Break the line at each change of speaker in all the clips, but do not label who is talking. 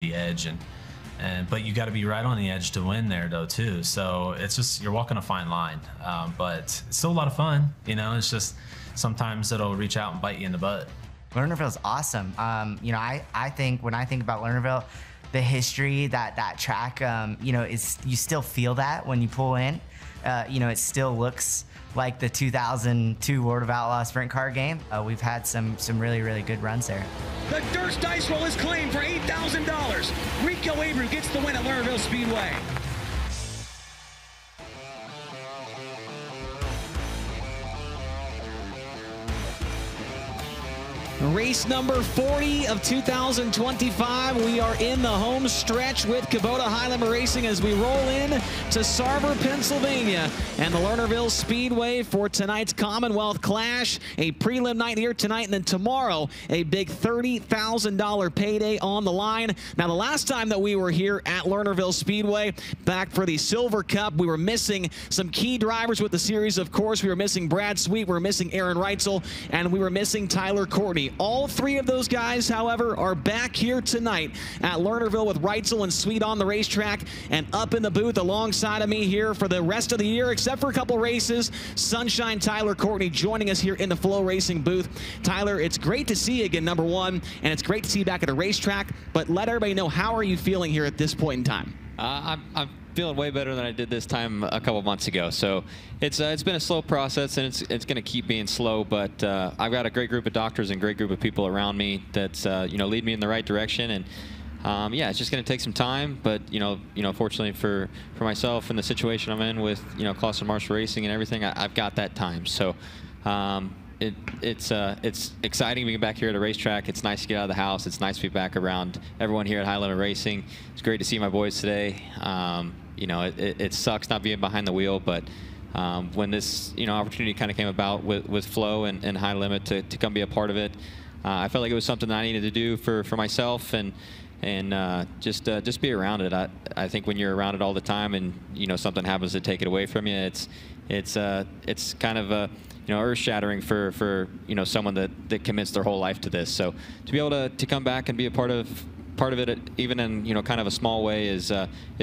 the edge, but you got to be right on the edge to win there though too. So it's just, you're walking a fine line, but it's still a lot of fun. You know, it's just sometimes it'll reach out and bite you in the butt.
Lernerville is awesome. You know, I think when I think about Lernerville, the history that track, you know, you still feel that when you pull in. You know, it still looks like the 2002 World of Outlaw sprint car game. We've had some really, really good runs there.
The Durst dice roll is claimed for $8,000. Rico Abreu gets the win at Lernerville Speedway. Race number 40 of 2025. We are in the home stretch with Kubota Highlander Racing as we roll in to Sarver, Pennsylvania, and the Lernerville Speedway for tonight's Commonwealth Clash. A prelim night here tonight, and then tomorrow a big $30,000 payday on the line. Now, the last time that we were here at Lernerville Speedway, back for the Silver Cup, we were missing some key drivers with the series. Of course, we were missing Brad Sweet, we were missing Aaron Reitzel, and we were missing Tyler Courtney. All three of those guys, however, are back here tonight at Lernerville with Reitzel and Sweet on the racetrack, and up in the booth alongside of me here for the rest of the year, except for a couple races, Sunshine Tyler Courtney joining us here in the FloRacing booth. Tyler, it's great to see you again, number one, and it's great to see you back at a racetrack, but let everybody know, how are you feeling here at this point in time?
I'm feeling way better than I did this time a couple months ago. So it's been a slow process, and it's going to keep being slow. But I've got a great group of doctors and great group of people around me that's you know, lead me in the right direction. And yeah, it's just going to take some time. But you know, fortunately for myself and the situation I'm in with Clausen Marshall Racing and everything, I've got that time. So. It's exciting being back here at a racetrack. It's nice to get out of the house. It's nice to be back around everyone here at Highlander Racing. It's great to see my boys today. You know, it sucks not being behind the wheel, but when this opportunity kind of came about with Flo and High Limit to come be a part of it, I felt like it was something that I needed to do for myself and just be around it. I think when you're around it all the time and something happens to take it away from you, it's kind of a earth-shattering for someone that commits their whole life to this. So to be able to come back and be a part of it, even in kind of a small way, is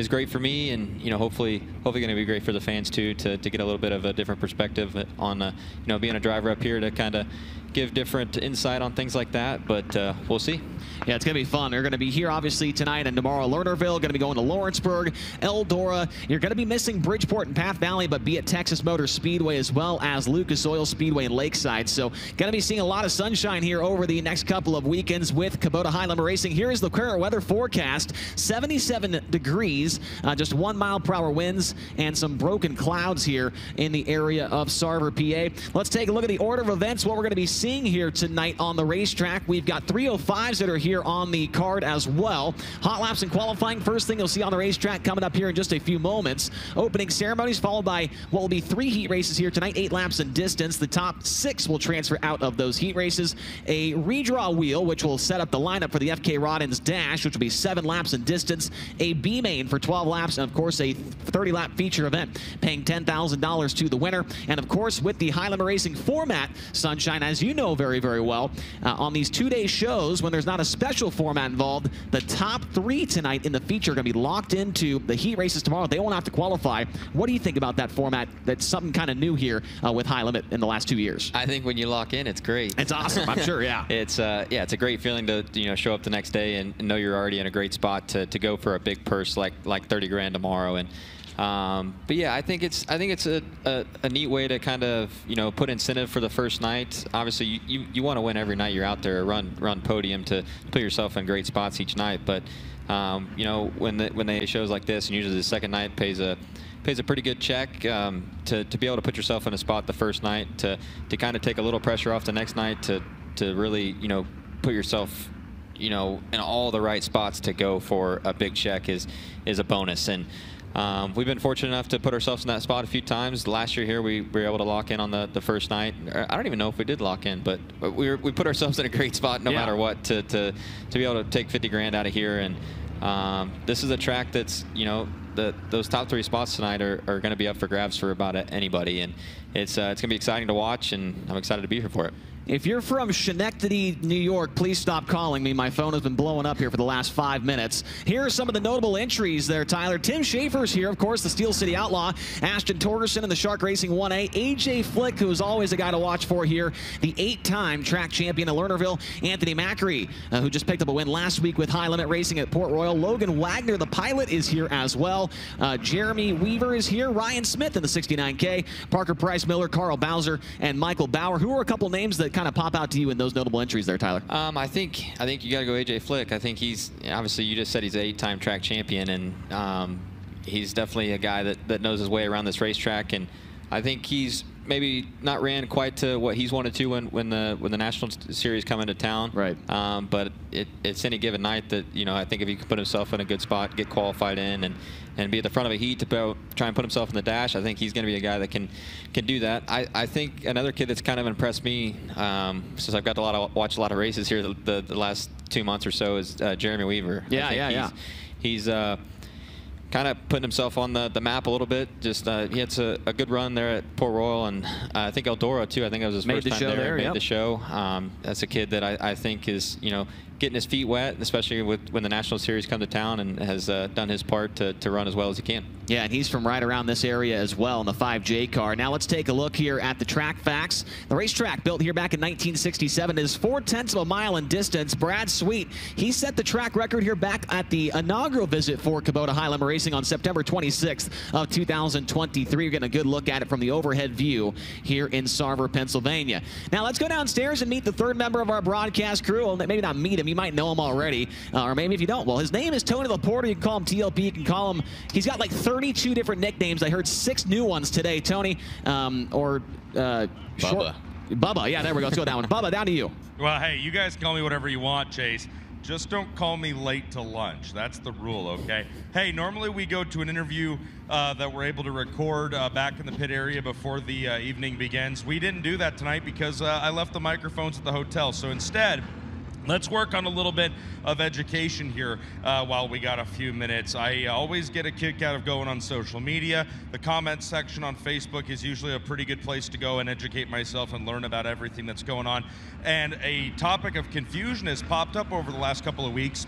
great for me, and hopefully going to be great for the fans too, to get a little bit of a different perspective on being a driver up here, to kind of give different insight on things like that. But we'll see.
Yeah, it's going to be fun. You're going to be here, obviously, tonight and tomorrow. Lernerville, going to be going to Lawrenceburg, Eldora. You're going to be missing Bridgeport and Path Valley, but be at Texas Motor Speedway as well as Lucas Oil Speedway and Lakeside. So going to be seeing a lot of sunshine here over the next couple of weekends with Kubota Highlander Racing. Here is the current weather forecast. 77 degrees, just 1 mile-per-hour winds, and some broken clouds here in the area of Sarver, PA. Let's take a look at the order of events, what we're going to be seeing here tonight on the racetrack. We've got 305s that are here on the card as well. Hot laps and qualifying, first thing you'll see on the racetrack coming up here in just a few moments. Opening ceremonies followed by what will be 3 heat races here tonight, 8 laps in distance. The top 6 will transfer out of those heat races. A redraw wheel, which will set up the lineup for the FK Rodden's Dash, which will be 7 laps in distance. A B main for 12 laps, and of course a 30-lap feature event, paying $10,000 to the winner. And of course, with the Highlander Racing format, Sunshine, as you know very, very well, on these 2-day shows, when there's not a special format involved, the top 3 tonight in the feature are going to be locked into the heat races tomorrow. They won't have to qualify. What do you think about that format? That's something kind of new here with High Limit in the last 2 years.
I think when you lock in, it's great.
It's awesome, I'm sure, yeah.
It's a great feeling to show up the next day and know you're already in a great spot to go for a big purse like 30 grand tomorrow. And but yeah, I think it's a neat way to kind of put incentive for the first night. Obviously, you want to win every night you're out there, run podium to put yourself in great spots each night. But when they shows like this, and usually the second night pays a pretty good check, to be able to put yourself in a spot the first night, to kind of take a little pressure off the next night, to really put yourself in all the right spots to go for a big check is a bonus. And we've been fortunate enough to put ourselves in that spot a few times. Last year here, we were able to lock in on the first night. I don't even know if we did lock in, but we put ourselves in a great spot no matter what to be able to take 50 grand out of here. And this is a track that's, those top 3 spots tonight are going to be up for grabs for about anybody. And it's going to be exciting to watch, and I'm excited to be here for it.
If you're from Schenectady, New York, please stop calling me. My phone has been blowing up here for the last 5 minutes. Here are some of the notable entries there, Tyler. Tim Schaefer's here, of course, the Steel City Outlaw. Ashton Torgerson in the Shark Racing 1A. AJ Flick, who is always a guy to watch for here. The 8-time track champion of Lernerville. Anthony Macri, who just picked up a win last week with High Limit Racing at Port Royal. Logan Wagner, the pilot, is here as well. Jeremy Weaver is here. Ryan Smith in the 69K. Parker Price Miller, Carl Bowser, and Michael Bauer. Who are a couple names that kind of pop out to you in those notable entries there, Tyler?
I think you got to go AJ Flick. I think he's, obviously you just said he's an 8-time track champion, and he's definitely a guy that knows his way around this racetrack. And I think he's maybe not ran quite to what he's wanted to when the National Series come into town.
Right.
But it's any given night that, I think if he can put himself in a good spot, get qualified in, and be at the front of a heat to try and put himself in the dash, I think he's going to be a guy that can do that. I think another kid that's kind of impressed me since I've got to watch a lot of races here the last 2 months or so is Jeremy Weaver.
Yeah.
He's kind of putting himself on the map a little bit. Just he had a good run there at Port Royal, and I think Eldora too. I think that was his first time there. Made the show. That's a kid that I think is getting his feet wet, especially when the National Series come to town, and has done his part to run as well as he can.
Yeah, and he's from right around this area as well in the 5J car. Now let's take a look here at the track facts. The racetrack built here back in 1967 is 0.4 of a mile in distance. Brad Sweet, he set the track record here back at the inaugural visit for Kubota High Limit Racing on September 26th of 2023. You're getting a good look at it from the overhead view here in Sarver, Pennsylvania. Now let's go downstairs and meet the third member of our broadcast crew. Well, maybe not meet him. You might know him already, or maybe if you don't. Well, his name is Tony Laporta. You can call him TLP. You can call him, he's got like 32 different nicknames. I heard 6 new ones today, Tony. Bubba. Bubba, yeah, there we go. Let's go down. Bubba, down to you.
Well, hey, you guys call me whatever you want, Chase. Just don't call me late to lunch. That's the rule, okay? Hey, normally we go to an interview that we're able to record back in the pit area before the evening begins. We didn't do that tonight because I left the microphones at the hotel. So instead, let's work on a little bit of education here while we got a few minutes. I always get a kick out of going on social media. The comments section on Facebook is usually a pretty good place to go and educate myself and learn about everything that's going on. And a topic of confusion has popped up over the last couple of weeks.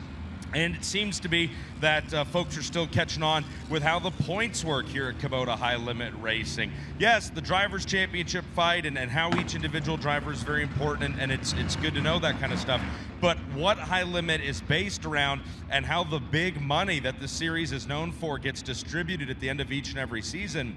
And it seems to be that folks are still catching on with how the points work here at Kubota High Limit Racing. Yes, the Drivers' Championship fight and how each individual driver is very important, and it's good to know that kind of stuff. But what High Limit is based around and how the big money that the series is known for gets distributed at the end of each and every season,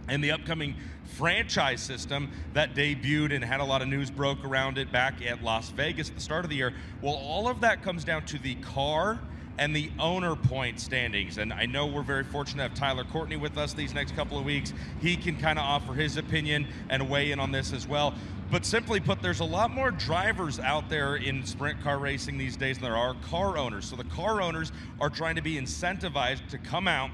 and the upcoming franchise system that debuted and had a lot of news broke around it back at Las Vegas at the start of the year. Well, all of that comes down to the car and the owner point standings. And I know we're very fortunate to have Tyler Courtney with us these next couple of weeks. He can kind of offer his opinion and weigh in on this as well. But simply put, there's a lot more drivers out there in sprint car racing these days than there are car owners. So the car owners are trying to be incentivized to come out,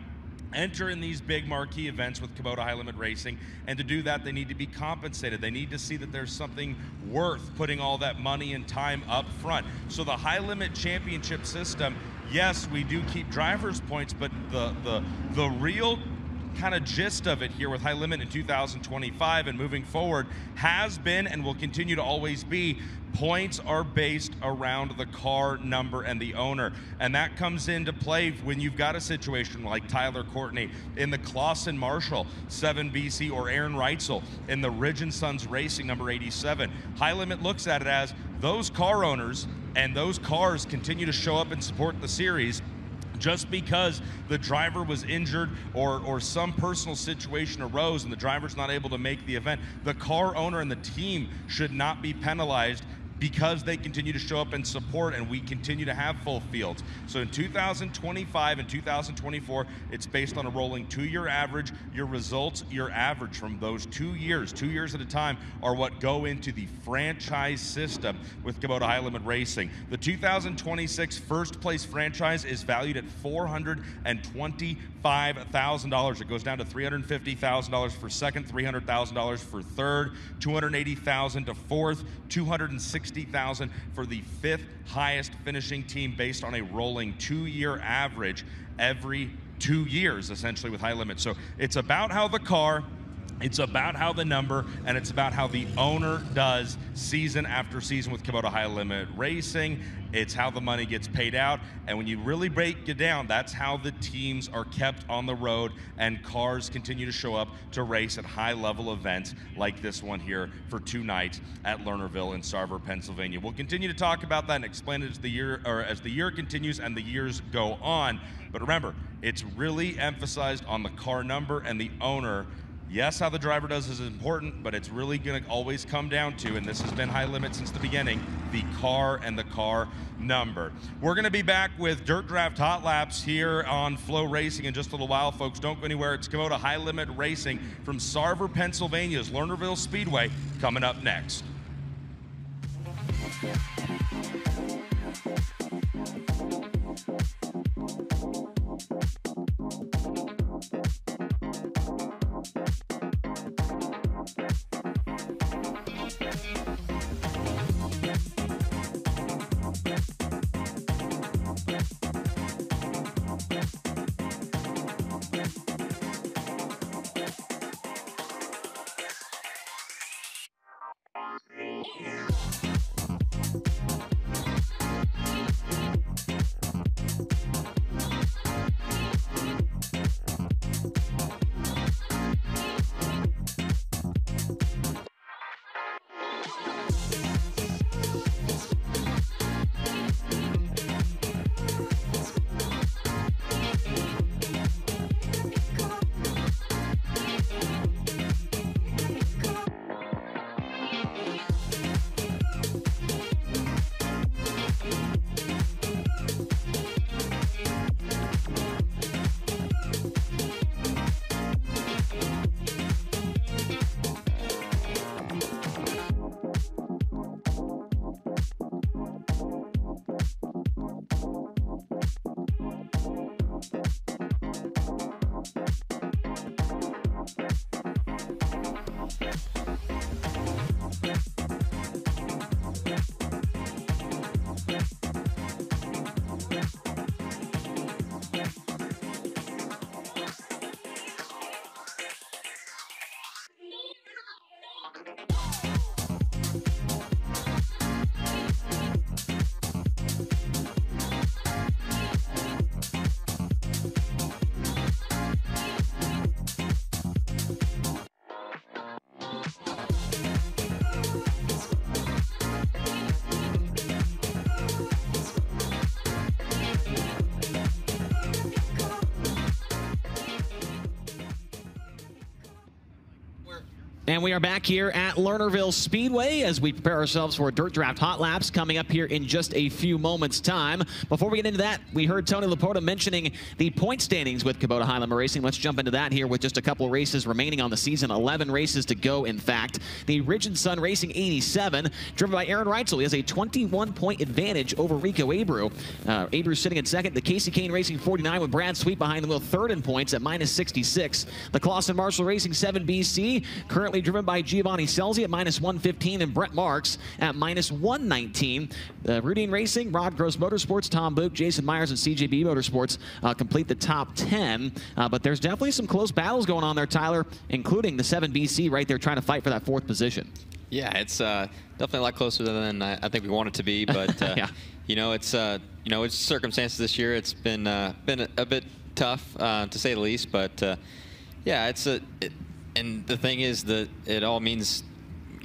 enter in these big marquee events with Kubota High Limit Racing, and to do that they need to be compensated. They need to see that there's something worth putting all that money and time up front. So the High Limit Championship system, yes, we do keep drivers' points, but the real kind of gist of it here with High Limit in 2025 and moving forward has been and will continue to always be, points are based around the car number and the owner. And that comes into play when you've got a situation like Tyler Courtney in the Clausen Marshall 7BC or Aaron Reitzel in the Ridge & Sons Racing number 87. High Limit looks at it as those car owners and those cars continue to show up and support the series. Just because the driver was injured or some personal situation arose and the driver's not able to make the event, the car owner and the team should not be penalized because they continue to show up and support, and we continue to have full fields. So in 2025 and 2024, it's based on a rolling 2-year average. Your results, your average from those 2 years at a time, are what go into the franchise system with Kubota High Limit Racing. The 2026 first place franchise is valued at $425,000. It goes down to $350,000 for second, $300,000 for third, $280,000 to fourth, $260,000 for the 5th highest finishing team based on a rolling 2-year average every 2 years, essentially, with High Limit. So it's about how the car It's about how the number, and it's about how the owner does season after season with Kubota High Limit Racing. It's how the money gets paid out, and when you really break it down, that's how the teams are kept on the road and cars continue to show up to race at high-level events like this one here for 2 nights at Lernerville in Sarver, Pennsylvania. We'll continue to talk about that and explain it as the year continues and the years go on. But remember, it's really emphasized on the car number and the owner. Yes, how the driver does is important, but it's really going to always come down to, and this has been High Limit since the beginning, the car and the car number. We're going to be back with Dirt Draft Hot Laps here on FloRacing in just a little while, folks. Don't go anywhere. It's Kubota High Limit Racing from Sarver, Pennsylvania's Lernerville Speedway coming up next.
And we are back here at Lernerville Speedway as we prepare ourselves for Dirt Draft Hot Laps coming up here in just a few moments' time. Before we get into that, we heard Tony Lapota mentioning the point standings with Kubota High Limit Racing. Let's jump into that here with just a couple of races remaining on the season. 11 races to go, in fact. The Ridge & Sun Racing 87, driven by Aaron Reitzel. He has a 21-point advantage over Rico Abreu. Abreu sitting in second. The Casey Kane Racing 49 with Brad Sweet behind the wheel, third in points at -66. The Clausen Marshall Racing 7BC, currently driven by Giovanni Scelzi at -115 and Brett Marks at -119. Rudine Racing, Rod Gross Motorsports, Tom Book, Jason Myers, and CJB Motorsports complete the top 10. But there's definitely some close battles going on there, Tyler, including the 7BC right there trying to fight for that 4th position.
Yeah, it's definitely a lot closer than I think we want it to be. But
yeah.
It's circumstances this year. It's been a bit tough to say the least. But yeah, and the thing is that it all means,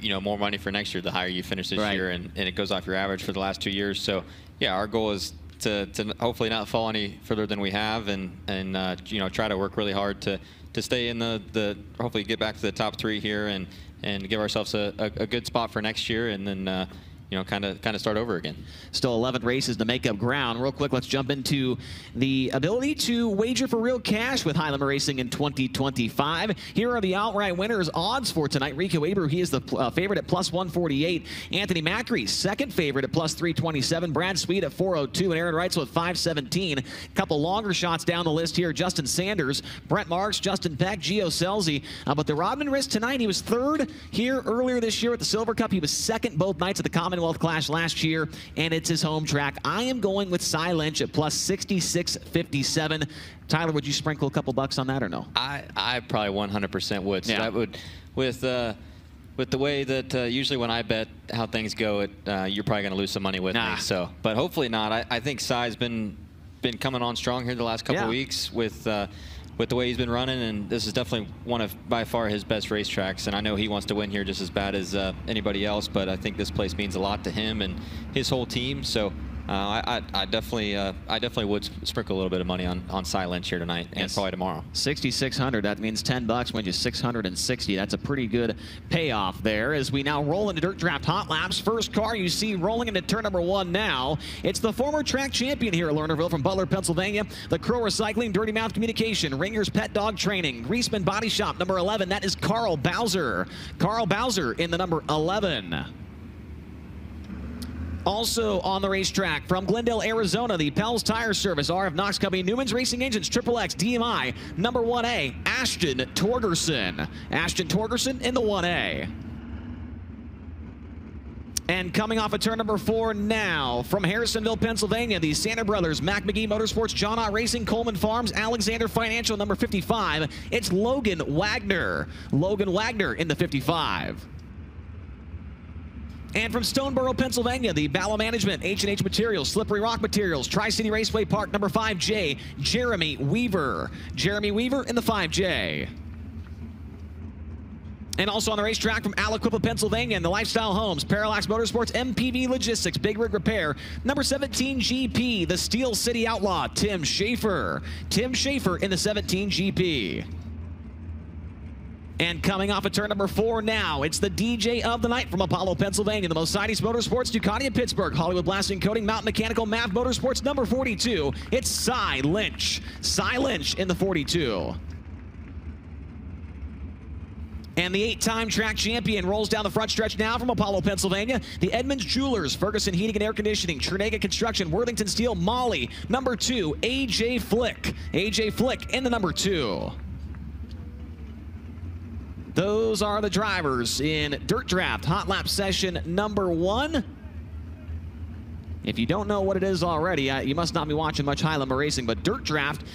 more money for next year the higher you finish this year, and it goes off your average for the last 2 years. So yeah, our goal is to hopefully not fall any further than we have, and try to work really hard to stay in the hopefully get back to the top 3 here and give ourselves a good spot for next year, and then kind of start over again.
Still 11 races to make up ground. Real quick, let's jump into the ability to wager for real cash with High Limit Racing in 2025. Here are the outright winners odds for tonight. Rico Abreu, he is the favorite at +148. Anthony Macri, second favorite at +327. Brad Sweet at 402, and Aaron Reitzel at 517. A couple longer shots down the list here. Justin Sanders, Brett Marks, Justin Peck, Gio Scelzi. But the Rodman risk tonight, he was third here earlier this year at the Silver Cup. He was second both nights at the Commonwealth Commonwealth Clash last year, and it's his home track. I am going with Cy Lynch at plus 66.57. Tyler, would you sprinkle a couple bucks on that or no?
I probably 100% would. So that would, with the way that usually when I bet how things go, you're probably going to lose some money with me. So, but hopefully not. I think Cy's been coming on strong here the last couple weeks with the way he's been running, and this is definitely one of by far his best racetracks. And I know he wants to win here just as bad as anybody else, but I think this place means a lot to him and his whole team. So I definitely would sprinkle a little bit of money on Cy Lynch here tonight and probably tomorrow. 6,600. That means $10 wins you 660. That's a pretty good payoff there. As we now roll into Dirt Draft Hot Laps, first car you see rolling into turn number 1 now. It's the former track champion here at Lernerville from Butler, Pennsylvania. The Crow Recycling, Dirty Mouth Communication, Ringer's Pet Dog Training, Greaseman Body Shop number 11. That is Carl Bowser. Carl Bowser in the number 11. Also on the racetrack from Glendale, Arizona, the Pell's Tire Service, RF Knox Company, Newman's Racing Engines, Triple X, DMI, number 1A, Ashton Torgerson. Ashton Torgerson in the 1A. And coming off of turn number 4 now, from Harrisonville, Pennsylvania, the Santa Brothers, Mac McGee Motorsports, John Ott Racing, Coleman Farms, Alexander Financial, number 55. It's Logan Wagner. Logan Wagner in the 55. And from Stoneboro, Pennsylvania, the Bala Management, H&H Materials, Slippery Rock Materials, Tri-City Raceway Park, number 5J, Jeremy Weaver. Jeremy Weaver in the 5J. And also on the racetrack from Aliquippa, Pennsylvania, and the Lifestyle Homes, Parallax Motorsports, MPV Logistics, Big Rig Repair, number 17 GP, the Steel City Outlaw, Tim Schaefer. Tim Schaefer in the 17 GP. And coming off of turn number 4 now, it's the DJ of the night from Apollo, Pennsylvania, the Mercedes Motorsports, Ducati of Pittsburgh, Hollywood Blasting Coating, Mountain Mechanical, MAV Motorsports, number 42. It's Cy Lynch. Cy Lynch in the 42. And the 8-time track champion rolls down the front stretch now from Apollo, Pennsylvania. The Edmunds Jewelers, Ferguson Heating and Air Conditioning, Trinega Construction, Worthington Steel, Molly, number 2, AJ Flick. AJ Flick in the number 2. Those are the drivers in Dirt Draft Hot Lap session number 1. If you don't know what it is already, you must not be watching much high lumber racing, but Dirt Draft,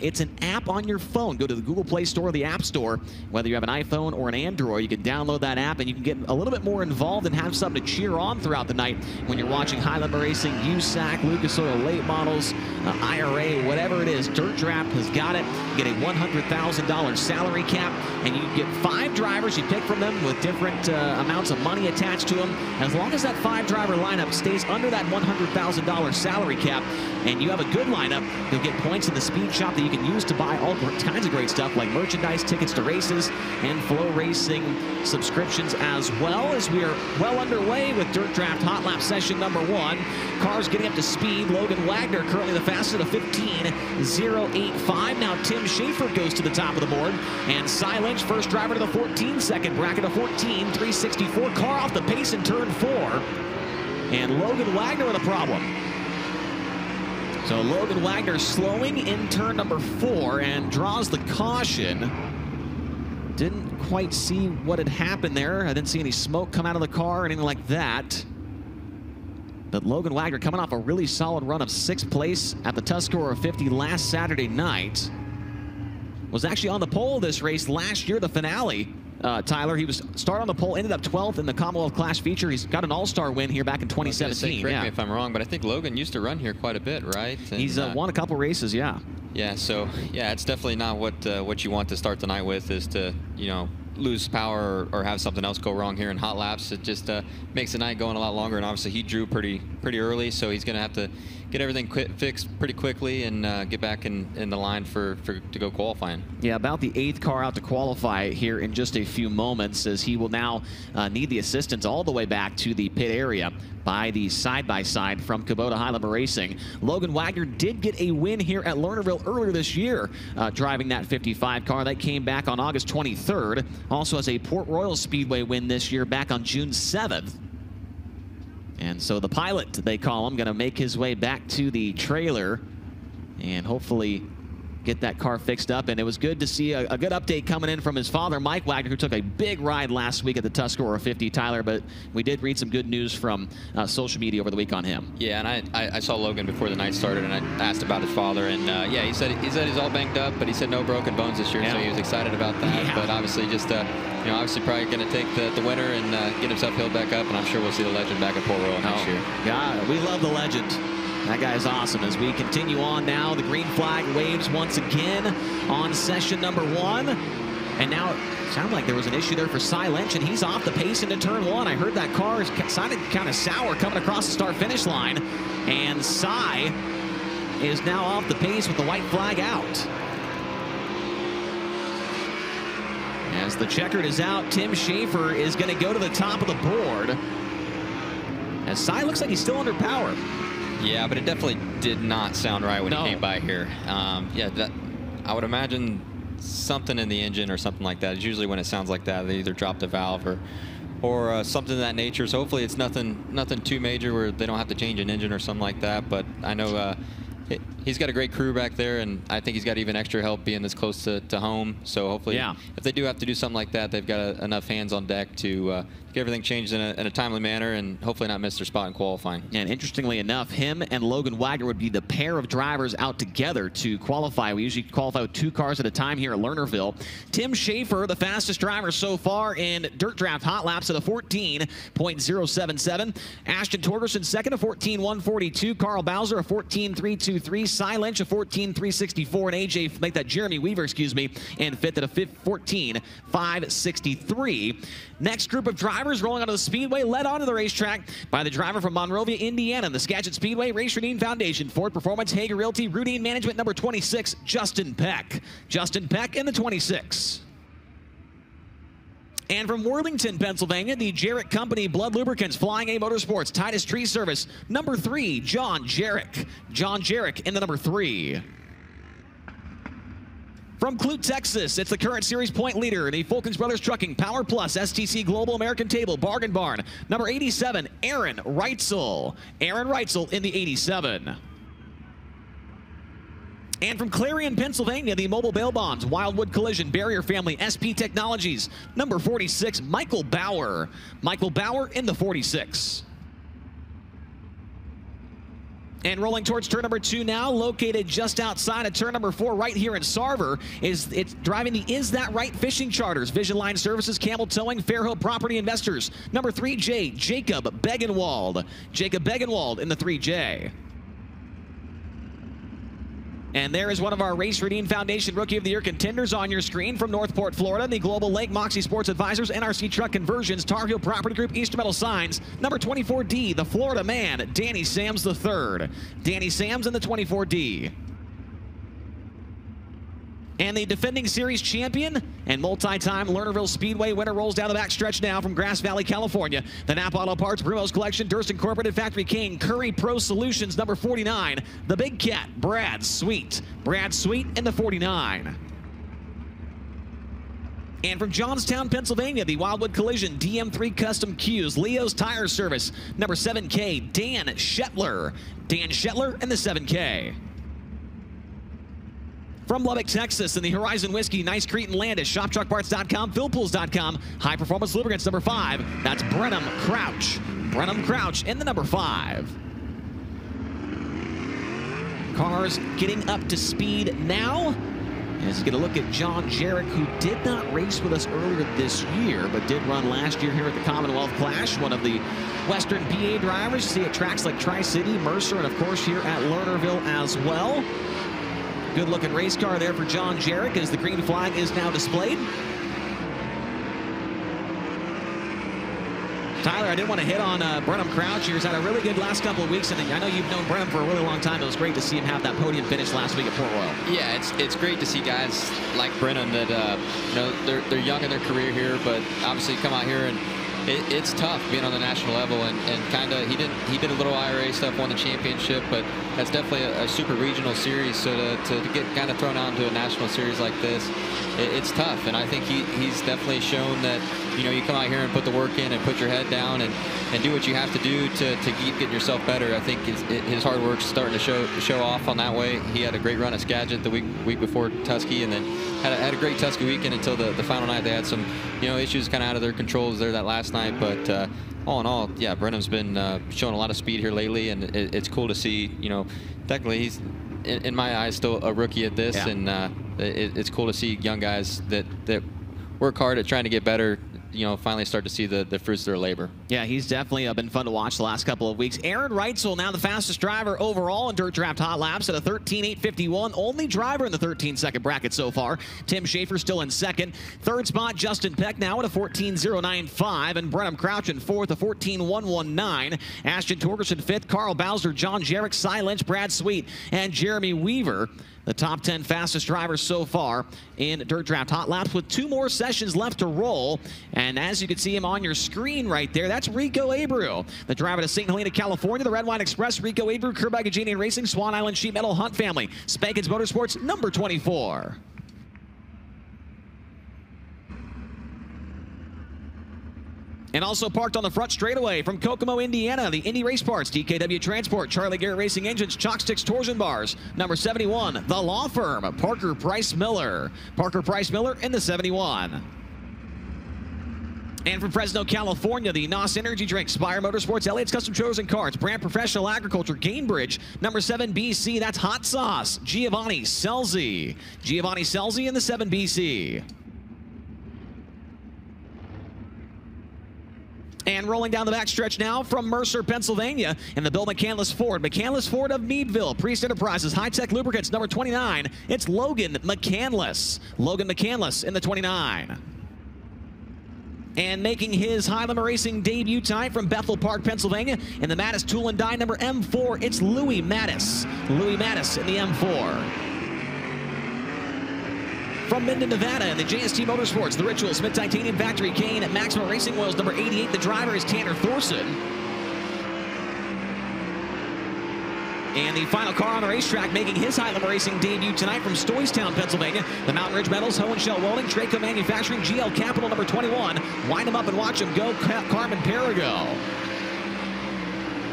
it's an app on your phone. Go to the Google Play Store or the App Store. Whether you have an iPhone or an Android, you can download that app and you can get a little bit more involved and have something to cheer on throughout the night when you're watching high lumber racing, USAC, Lucas Oil late models, IRA, whatever it is. Dirt Draft has got it. You get a $100,000 salary cap, and you get 5 drivers. You pick from them with different amounts of money attached to them. As long as that 5-driver lineup stays under that $100,000 salary cap, and you have a good lineup, you'll get points in the speed shop that you can use to buy all kinds of great stuff like merchandise, tickets to races, and FloRacing subscriptions as well. As we are well underway with Dirt Draft Hot Lap session number 1. Cars getting up to speed. Logan Wagner currently the fastest at a 15.085. Now Tim Schaefer goes to the top of the board, and Cy Lynch, first driver to the 14, second bracket of 14.364. Car off the pace in turn 4. And Logan Wagner with a problem. So Logan Wagner slowing in turn number 4 and draws the caution. Didn't quite see what had happened there. I didn't see any smoke come out of the car or anything like that. But Logan Wagner coming off a really solid run of 6th place at the Tuscarora 50 last Saturday night. Was actually on the pole this race last year, the finale. Tyler, he was started on the pole, ended up 12th in the Commonwealth Clash feature. He's got an all-star win here back in 2017. Correct me if I'm wrong, but I think Logan used to run here quite a bit, right? And,
he's won a couple races, yeah.
Yeah, so yeah, it's definitely not what you want to start the night with, is to, you know, lose power or have something else go wrong here in hot laps. It just makes the night going a lot longer, and obviously he drew pretty early, so he's going to have to get everything fixed pretty quickly and get back in the line to go qualifying. Yeah, about the 8th car out to qualify here in just a few moments, as he will now need the assistance all the way back to the pit area by the side-by-side from Kubota High Lumber Racing. Logan Wagner did get a win here at Lernerville earlier this year, driving that 55 car. That came back on August 23rd. Also has a Port Royal Speedway win this year back on June 7th. And so the pilot, they call him, going to make his way back to the trailer and hopefully
get that car fixed up. And it was good to see a good update coming in from his father, Mike Wagner, who took a big ride last week at the Tuscarora 50, Tyler. But we did read some good news from social media over the week on him.
Yeah, and I saw Logan before the night started, and I asked about his father, and yeah, he said he's all banged up, but he said no broken bones this year, so he was excited about that. But obviously, just you know, obviously probably going to take the winner and get himself healed back up, and I'm sure we'll see the legend back at Port Royal next year.
Yeah, we love the legend. That guy is awesome. As we continue on now, the green flag waves once again on session number 1. And now it sounded like there was an issue there for Cy Lynch, and he's off the pace into turn 1. I heard that car sounded kind of sour coming across the start-finish line. And Cy is now off the pace with the white flag out. As the checkered is out, Tim Schaefer is going to go to the top of the board. As Cy looks like he's still under power.
Yeah, but it definitely did not sound right when he came by here. Yeah, I would imagine something in the engine or something like that. It's usually when it sounds like that, they either dropped a valve or something of that nature. So hopefully it's nothing too major where they don't have to change an engine or something like that. But I know he's got a great crew back there, and I think he's got even extra help being this close to home. So hopefully, if they do have to do something like that, they've got enough hands on deck to get everything changed in a timely manner and hopefully not miss their spot in qualifying.
And interestingly enough, him and Logan Wagner would be the pair of drivers out together to qualify. We usually qualify with 2 cars at a time here at Lernerville. Tim Schaefer, the fastest driver so far in Dirt Draft Hot Laps at a 14.077. Ashton Torgerson second, a 14.142. Carl Bowser, a 14.323. Cy Lynch, a 14.364. And Jeremy Weaver, excuse me, in fifth at a 14.563. Next group of drivers rolling onto the Speedway, led onto the racetrack by the driver from Monrovia, Indiana, the Skagit Speedway, Race Routine Foundation, Ford Performance, Hager Realty, Routine Management, number 26, Justin Peck. Justin Peck in the 26. And from Worthington, Pennsylvania, the Jarrett Company Blood Lubricants, Flying A Motorsports, Titus Tree Service, number 3, John Jarek. John Jarek in the number 3. From Clute, Texas, it's the current series point leader, the Fulkins Brothers Trucking, Power Plus, STC Global American Table, Bargain Barn, number 87, Aaron Reitzel. Aaron Reitzel in the 87. And from Clarion, Pennsylvania, the Mobile Bail Bonds, Wildwood Collision, Barrier Family, SP Technologies, number 46, Michael Bauer. Michael Bauer in the 46. And rolling towards turn number 2 now, located just outside of turn number 4 right here in Sarver, it's driving the Is That Right Fishing Charters, Vision Line Services, Campbell Towing, Fairhope Property Investors. Number 3J, Jacob Begenwald. Jacob Begenwald in the 3J. And there is one of our Race Routine Foundation Rookie of the Year contenders on your screen from Northport, Florida, the Global Lake Moxie Sports Advisors, NRC Truck Conversions, Tar Heel Property Group, Easter Metal Signs, number 24D, the Florida man, Danny Sams III. Danny Sams in the 24D. And the defending series champion and multi-time Lernerville Speedway winner rolls down the backstretch now from Grass Valley, California. The Napa Auto Parts, Brumos Collection, Durst Incorporated, Factory King, Curry Pro Solutions, number 49. The Big Cat, Brad Sweet. Brad Sweet in the 49. And from Johnstown, Pennsylvania, the Wildwood Collision, DM3 Custom Qs, Leo's Tire Service, number 7K, Dan Shetler. Dan Shetler in the 7K. From Lubbock, Texas, in the Horizon Whiskey, Nice Cretan Landis, ShopTruckParts.com, PhilPools.com, High Performance Lubricants, number 5. That's Brenham Crouch. Brenham Crouch in the number 5. Cars getting up to speed now. As you get a look at John Jarek, who did not race with us earlier this year, but did run last year here at the Commonwealth Clash. One of the Western PA drivers you see at tracks like Tri-City, Mercer, and of course here at Lernerville as well. Good looking race car there for John Jarek as the green flag is now displayed. Tyler, I did want to hit on Brenham Crouch. He's had a really good last couple of weeks, and I know you've known Brenham for a really long time. It was great to see him have that podium finish last week at Port Royal.
Yeah, it's great to see guys like Brenham that you know they're young in their career here, but obviously come out here and It's tough being on the national level, and kind of he did a little IRA stuff, won the championship, but that's definitely a super regional series. So to get kind of thrown out into a national series like this, it's tough. And I think he's definitely shown that, you know, you come out here and put the work in and put your head down and do what you have to do to keep getting yourself better. I think his hard work's starting to show off on that way. He had a great run at Skagit the week before Tusky, and then had a great Tusky weekend until the final night. They had some, you know, issues kind of out of their controls there that last night, but all in all, yeah, Brenham's been showing a lot of speed here lately, and it's cool to see. You know, technically he's in my eyes still a rookie at this, yeah. And it's cool to see young guys that work hard at trying to get better, you know, finally start to see the fruits of their labor.
Yeah, he's definitely been fun to watch the last couple of weeks. Aaron Reitzel, now the fastest driver overall in Dirt Draft Hot Laps at a 13.851. Only driver in the 13-second bracket so far. Tim Schaefer still in second. Third spot, Justin Peck now at a 14.095. And Brenham Crouch in fourth, a 14.119. Ashton Torgerson fifth. Carl Bowser, John Jarek, Cy Lynch, Brad Sweet, and Jeremy Weaver. The top 10 fastest drivers so far in Dirt Draft Hot Laps, with 2 more sessions left to roll. And as you can see him on your screen right there, that's Rico Abreu, the driver to St. Helena, California, the Red Wine Express. Rico Abreu, Kerbagajanian Racing, Swan Island Sheet Metal Hunt Family, Spankins Motorsports, number 24. And also parked on the front straightaway from Kokomo, Indiana, the Indy Race Parts, DKW Transport, Charlie Garrett Racing Engines, Chalksticks Tours and Bars. Number 71, The Law Firm, Parker Price Miller. Parker Price Miller in the 71. And from Fresno, California, the NOS Energy Drink, Spire Motorsports, Elliott's Custom Trailers and Carts, Brand Professional Agriculture, Gainbridge. Number 7, BC, that's Hot Sauce, Giovanni Selzy. Giovanni Selzy in the 7 BC. And rolling down the backstretch now from Mercer, Pennsylvania, in the Bill McCandless Ford. McCandless Ford of Meadville, Priest Enterprises, High Tech Lubricants, number 29. It's Logan McCandless. Logan McCandless in the 29. And making his Highland Racing debut tonight from Bethel Park, Pennsylvania, in the Mattis Tool and Die number M4, it's Louis Mattis. Louis Mattis in the M4. From Minden, Nevada, in the JST Motorsports, the Ritual, Smith Titanium Factory, Kane at Maximum Racing Oils, number 88. The driver is Tanner Thorson. And the final car on the racetrack making his Highland Racing debut tonight from Stoystown, Pennsylvania, the Mountain Ridge Metals, Hohenschel Welding, Traco Manufacturing, GL Capital, number 21. Wind him up and watch him go, Carmen Perigo.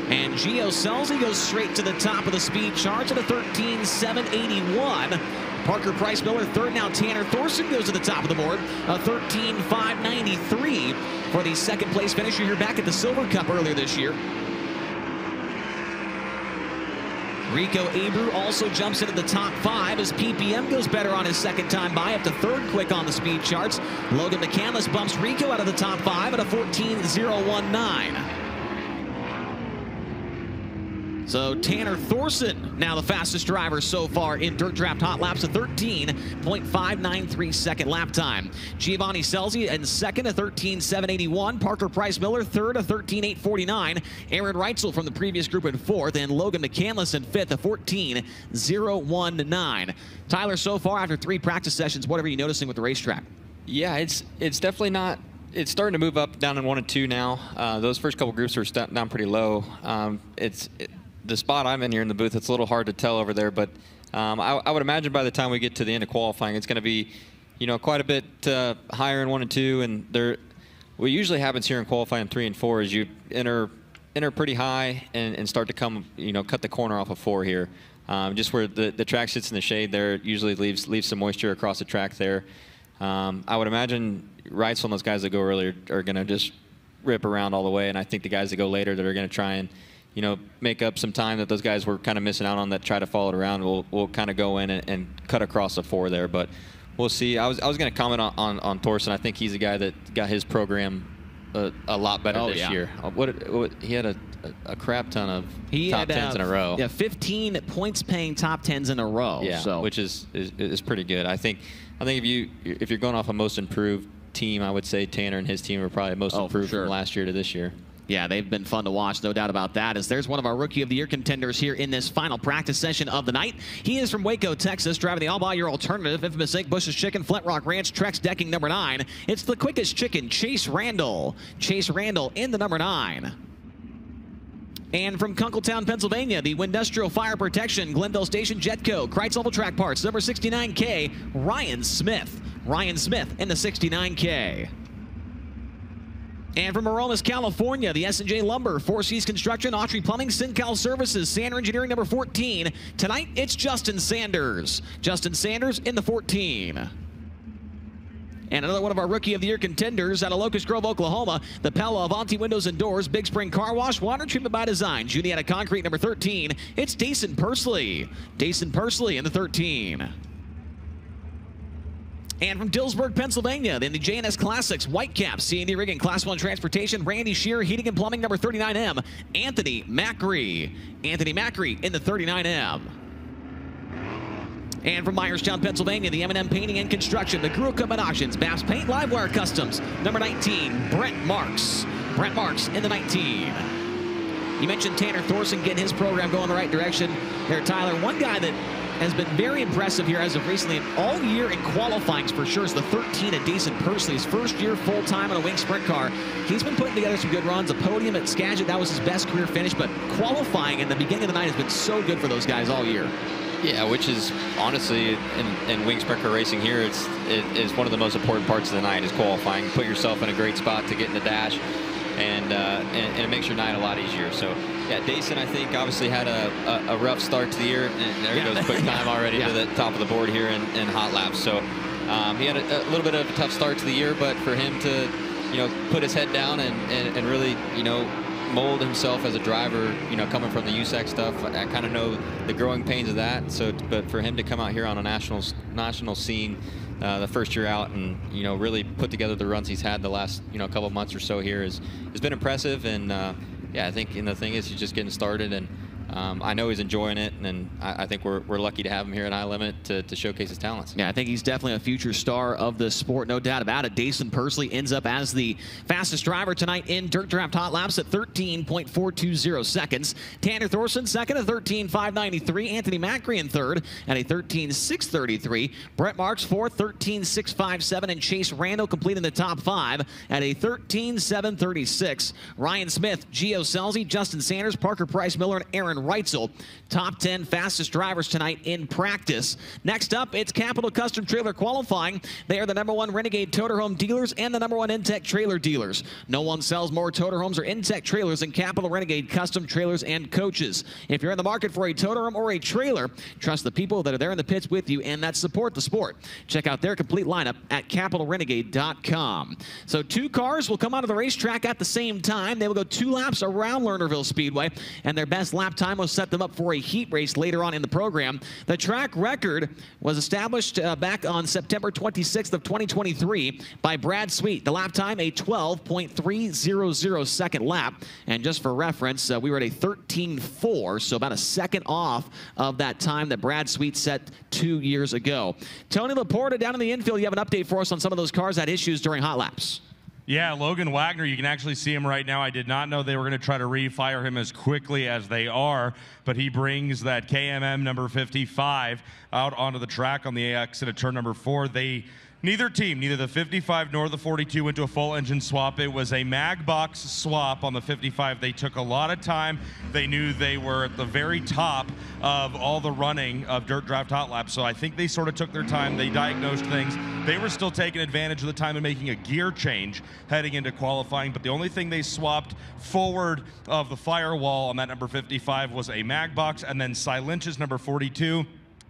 And Gio Selzy goes straight to the top of the speed charts at a 13.781. Parker Price Miller third. Now Tanner Thorson goes to the top of the board, a 13.593 for the second place finisher here back at the Silver Cup earlier this year. Rico Abreu also jumps into the top 5 as PPM goes better on his second time by, up to third quick on the speed charts. Logan McCandless bumps Rico out of the top 5 at a 14.019. So Tanner Thorson, now the fastest driver so far in Dirt Draft Hot Laps, a 13.593 second lap time. Giovanni Selzy in second, a 13.781. Parker Price Miller third, a 13.849. Aaron Reitzel from the previous group in fourth, and Logan McCandless in fifth, a 14.019. Tyler, so far after 3 practice sessions, what are you noticing with the racetrack?
Yeah, it's definitely not. It's starting to move up down in 1 and 2 now. Those first couple groups are down pretty low. The spot I'm in here in the booth, it's a little hard to tell over there, but I would imagine by the time we get to the end of qualifying, it's going to be, you know, quite a bit higher in 1 and 2. And what usually happens here in qualifying 3 and 4 is you enter pretty high and start to come, you know, cut the corner off of 4 here. Just where the track sits in the shade there, it usually leaves some moisture across the track there. I would imagine Reitzel and those guys that go earlier are going to just rip around all the way, and I think the guys that go later that are going to try and, you know, make up some time that those guys were kind of missing out on that try to follow it around, we'll kind of go in and cut across the 4 there. But we'll see. I was going to comment on Thorson. I think he's a guy that got his program a lot better this year. He had a crap ton of top 10s in a row.
Yeah, 15 points-paying top 10s in a row.
Yeah,
so.
Which is pretty good. I think if you're going off a most improved team, I would say Tanner and his team are probably most improved from last year to this year.
Yeah, they've been fun to watch, no doubt about that, as there's one of our Rookie of the Year contenders here in this final practice session of the night. He is from Waco, Texas, driving the all-by-your alternative, Infamous Inc. Bush's Chicken, Flint Rock Ranch, Trex Decking number 9. It's the quickest chicken, Chase Randall. Chase Randall in the number 9. And from Kunkletown, Pennsylvania, the Windustrial Fire Protection, Glenville Station Jetco, Kreitz Level Track Parts, number 69K, Ryan Smith. Ryan Smith in the 69K. And from Aromas, California, the S&J Lumber, Four Seas Construction, Autry Plumbing, Syncal Services, Sander Engineering number 14. Tonight, it's Justin Sanders. Justin Sanders in the 14. And another one of our Rookie of the Year contenders out of Locust Grove, Oklahoma, the Pella Avanti Windows and Doors, Big Spring Car Wash, Water Treatment by Design, Juniata Concrete number 13. It's Dason Pursley. Dason Pursley in the 13. And from Dillsburg, Pennsylvania, then the J&S Classics, Whitecaps, C&D Rigging, Class 1 Transportation, Randy Shearer, Heating and Plumbing, number 39M, Anthony Macri. Anthony Macri in the 39M. And from Myerstown, Pennsylvania, the M&M Painting and Construction, the Crew Equipment Auctions, Bass Paint, Livewire Customs, number 19, Brent Marks. Brent Marks in the 19. You mentioned Tanner Thorson getting his program going in the right direction there, Tyler. One guy that has been very impressive here as of recently, all year in qualifying for sure, is the 13 at Dason Pursley. His first year full-time on a wing sprint car. He's been putting together some good runs. A podium at Skagit, that was his best career finish, but qualifying in the beginning of the night has been so good for those guys all year.
Yeah, which is honestly in wing sprint car racing here, it is one of the most important parts of the night is qualifying. Put yourself in a great spot to get in the dash, and it makes your night a lot easier. So yeah, Dason, I think, obviously had a rough start to the year, and there goes quick time already to the top of the board here in hot laps. So he had a little bit of a tough start to the year, but for him to put his head down and really mold himself as a driver, coming from the USAC stuff, I kind of know the growing pains of that. So, but for him to come out here on a national scene, the first year out, and really put together the runs he's had the last couple of months or so here has been impressive. And yeah, I think the thing is he's just getting started, and I know he's enjoying it, and I think we're lucky to have him here at High Limit to showcase his talents. Yeah,
I think he's definitely a future star of the sport, no doubt about it. Dason Pursley ends up as the fastest driver tonight in Dirt Draft Hot Laps at 13.420 seconds. Tanner Thorson second at 13.593. Anthony Macri in third at a 13.633. Brett Marks fourth, 13.657. And Chase Randall completing the top 5 at a 13.736. Ryan Smith, Gio Selzy, Justin Sanders, Parker Price Miller, and Aaron Reitzel, top 10 fastest drivers tonight in practice. Next up, it's Capital Custom Trailer qualifying. They are the #1 Renegade Toter Home dealers and the #1 Intech trailer dealers. No one sells more Toter Homes or Intech trailers than Capital Renegade Custom Trailers and Coaches. If you're in the market for a Toter Home or a trailer, trust the people that are there in the pits with you and that support the sport. Check out their complete lineup at capitalrenegade.com. So 2 cars will come out of the racetrack at the same time. They will go 2 laps around Lernerville Speedway, and their best lap time will set them up for a heat race later on in the program. The track record was established back on September 26th of 2023 by Brad Sweet. The lap time, a 12.300 second lap. And just for reference, we were at a 13.4, so about a second off of that time that Brad Sweet set 2 years ago. Tony Laporta down in the infield, you have an update for us on some of those cars that had issues during hot laps.
Yeah, Logan Wagner, you can actually see him right now. I did not know they were going to try to refire him as quickly as they are, but he brings that KMM number 55 out onto the track on the exit of turn number 4. Neither team, neither the 55 nor the 42, went to a full engine swap. It was a mag box swap on the 55. They took a lot of time. They knew they were at the very top of all the running of Dirt Draft Hot Laps, so I think they sort of took their time. They diagnosed things. They were still taking advantage of the time and making a gear change heading into qualifying, but the only thing they swapped forward of the firewall on that number 55 was a mag box, and then Silench's number 42.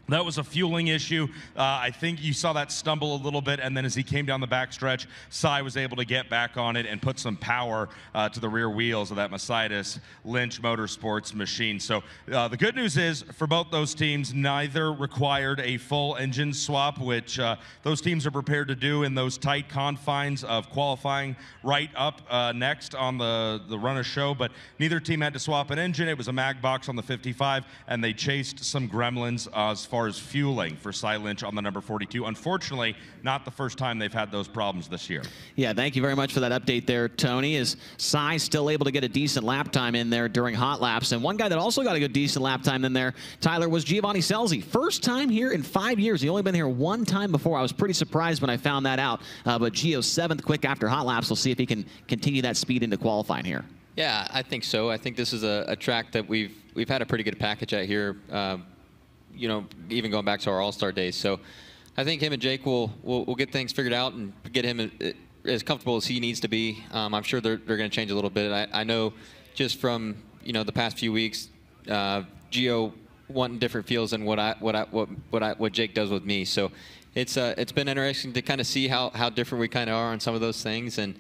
That was a fueling issue. I think you saw that stumble a little bit, and then as he came down the backstretch, Cy was able to get back on it and put some power to the rear wheels of that Mercedes Lynch Motorsports machine. So the good news is, for both those teams, neither required a full engine swap, which those teams are prepared to do in those tight confines of qualifying right up next on the run of show. But neither team had to swap an engine. It was a mag box on the 55, and they chased some gremlins as far as fueling for Cy Lynch on the number 42. Unfortunately, not the first time they've had those problems this year.
Yeah, thank you very much for that update there, Tony. Is Cy still able to get a decent lap time in there during hot laps? And one guy that also got a good decent lap time in there, Tyler, was Giovanni Scelzi. First time here in 5 years. He only been here one time before. I was pretty surprised when I found that out. But Gio 7th quick after hot laps. We'll see if he can continue that speed into qualifying here.
Yeah, I think so. I think this is a track that we've had a pretty good package at here, you know, even going back to our All-Star days. So I think him and Jake will get things figured out and get him as comfortable as he needs to be. I'm sure they're going to change a little bit. I know just from, you know, the past few weeks, Gio wanting different feels than what Jake does with me. So it's been interesting to kind of see how different we kind of are on some of those things. And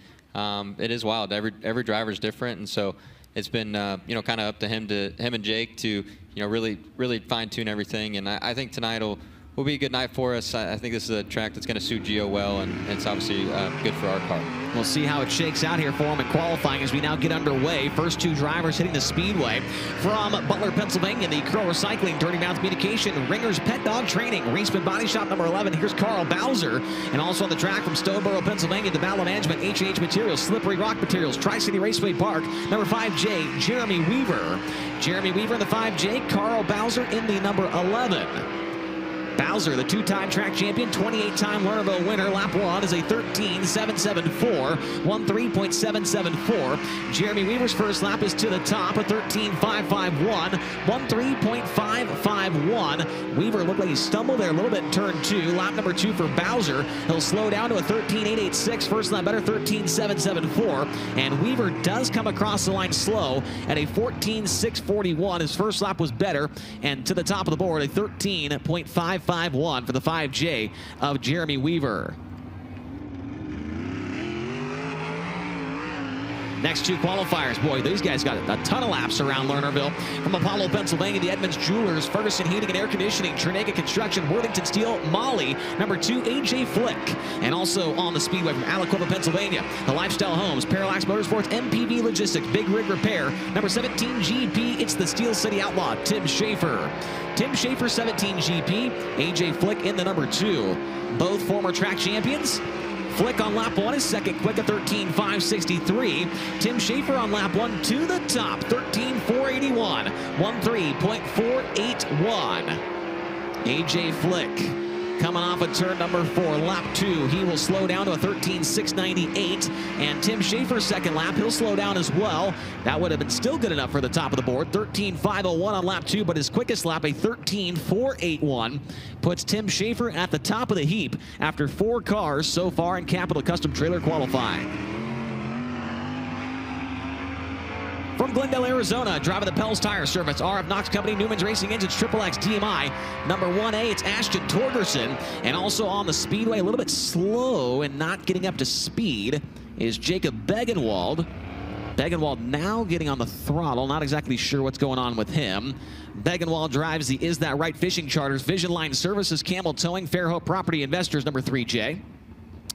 it is wild. Every driver is different, and so it's been you know, kind of up to him and Jake to, you know, really fine tune everything. And I think tonight will be a good night for us. I think this is a track that's going to suit Gio well, and it's obviously good for our car.
We'll see how it shakes out here for him in qualifying as we now get underway. First two drivers hitting the Speedway from Butler, Pennsylvania, the Curl Recycling, Dirty Mouth Communication, Ringer's Pet Dog Training, Reisman Body Shop number 11. Here's Carl Bowser. And also on the track from Stoneboro, Pennsylvania, the Battle Management, H&H Materials, Slippery Rock Materials, Tri-City Raceway Park, number 5J, Jeremy Weaver. Jeremy Weaver in the 5J, Carl Bowser in the number 11. Bowser, the two-time track champion, 28-time Lernerville winner. Lap 1 is a 13.774, 13.774. Jeremy Weaver's first lap is to the top, a 13.551, 13.551. Weaver looked like he stumbled there a little bit in turn 2. Lap number 2 for Bowser. He'll slow down to a 13.886. First lap better, 13.774. And Weaver does come across the line slow at a 14.641. His first lap was better. And to the top of the board, a 13.551 for the 5J of Jeremy Weaver. Next two qualifiers. Boy, these guys got a ton of laps around Lernerville. From Apollo, Pennsylvania, the Edmunds Jewelers, Ferguson Heating and Air Conditioning, Trinega Construction, Worthington Steel, Molly, number 2, AJ Flick. And also on the Speedway from Aliquippa, Pennsylvania, the Lifestyle Homes, Parallax Motorsports, MPV Logistics, Big Rig Repair, number 17 GP, it's the Steel City Outlaw, Tim Schaefer. Tim Schaefer, 17 GP, AJ Flick in the number 2. Both former track champions. Flick on lap 1 is second quick at 13.563. Tim Schaefer on lap 1 to the top, 13.481, 13.481. AJ Flick coming off of turn number 4, lap 2. He will slow down to a 13.698. And Tim Schaefer's second lap, he'll slow down as well. That would have been still good enough for the top of the board. 13.501 on lap 2, but his quickest lap, a 13.481, puts Tim Schaefer at the top of the heap after 4 cars so far in Capital Custom Trailer qualifying. From Glendale, Arizona, driving the Pels Tire Service, RF Knox Company, Newman's Racing Engines, Triple X DMI. Number 1A, it's Ashton Torgerson. And also on the Speedway, a little bit slow and not getting up to speed, is Jacob Begenwald. Begenwald now getting on the throttle. Not exactly sure what's going on with him. Begenwald drives the Is That Right Fishing Charters, Vision Line Services, Camel Towing, Fairhope Property Investors, number 3J.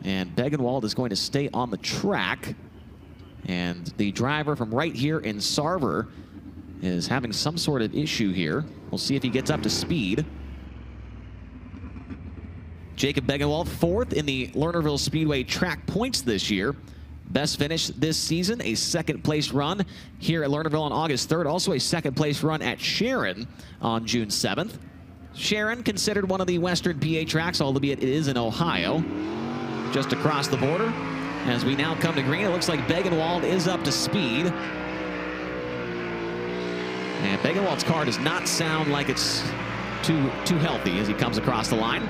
And Begenwald is going to stay on the track. And the driver from right here in Sarver is having some sort of issue here. We'll see if he gets up to speed. Jacob Begenwald, 4th in the Lernerville Speedway track points this year. Best finish this season, a 2nd place run here at Lernerville on August 3rd. Also a 2nd place run at Sharon on June 7th. Sharon, considered one of the Western PA tracks, albeit it is in Ohio, just across the border. As we now come to green, it looks like Begenwald is up to speed. And Begenwald's car does not sound like it's too healthy as he comes across the line.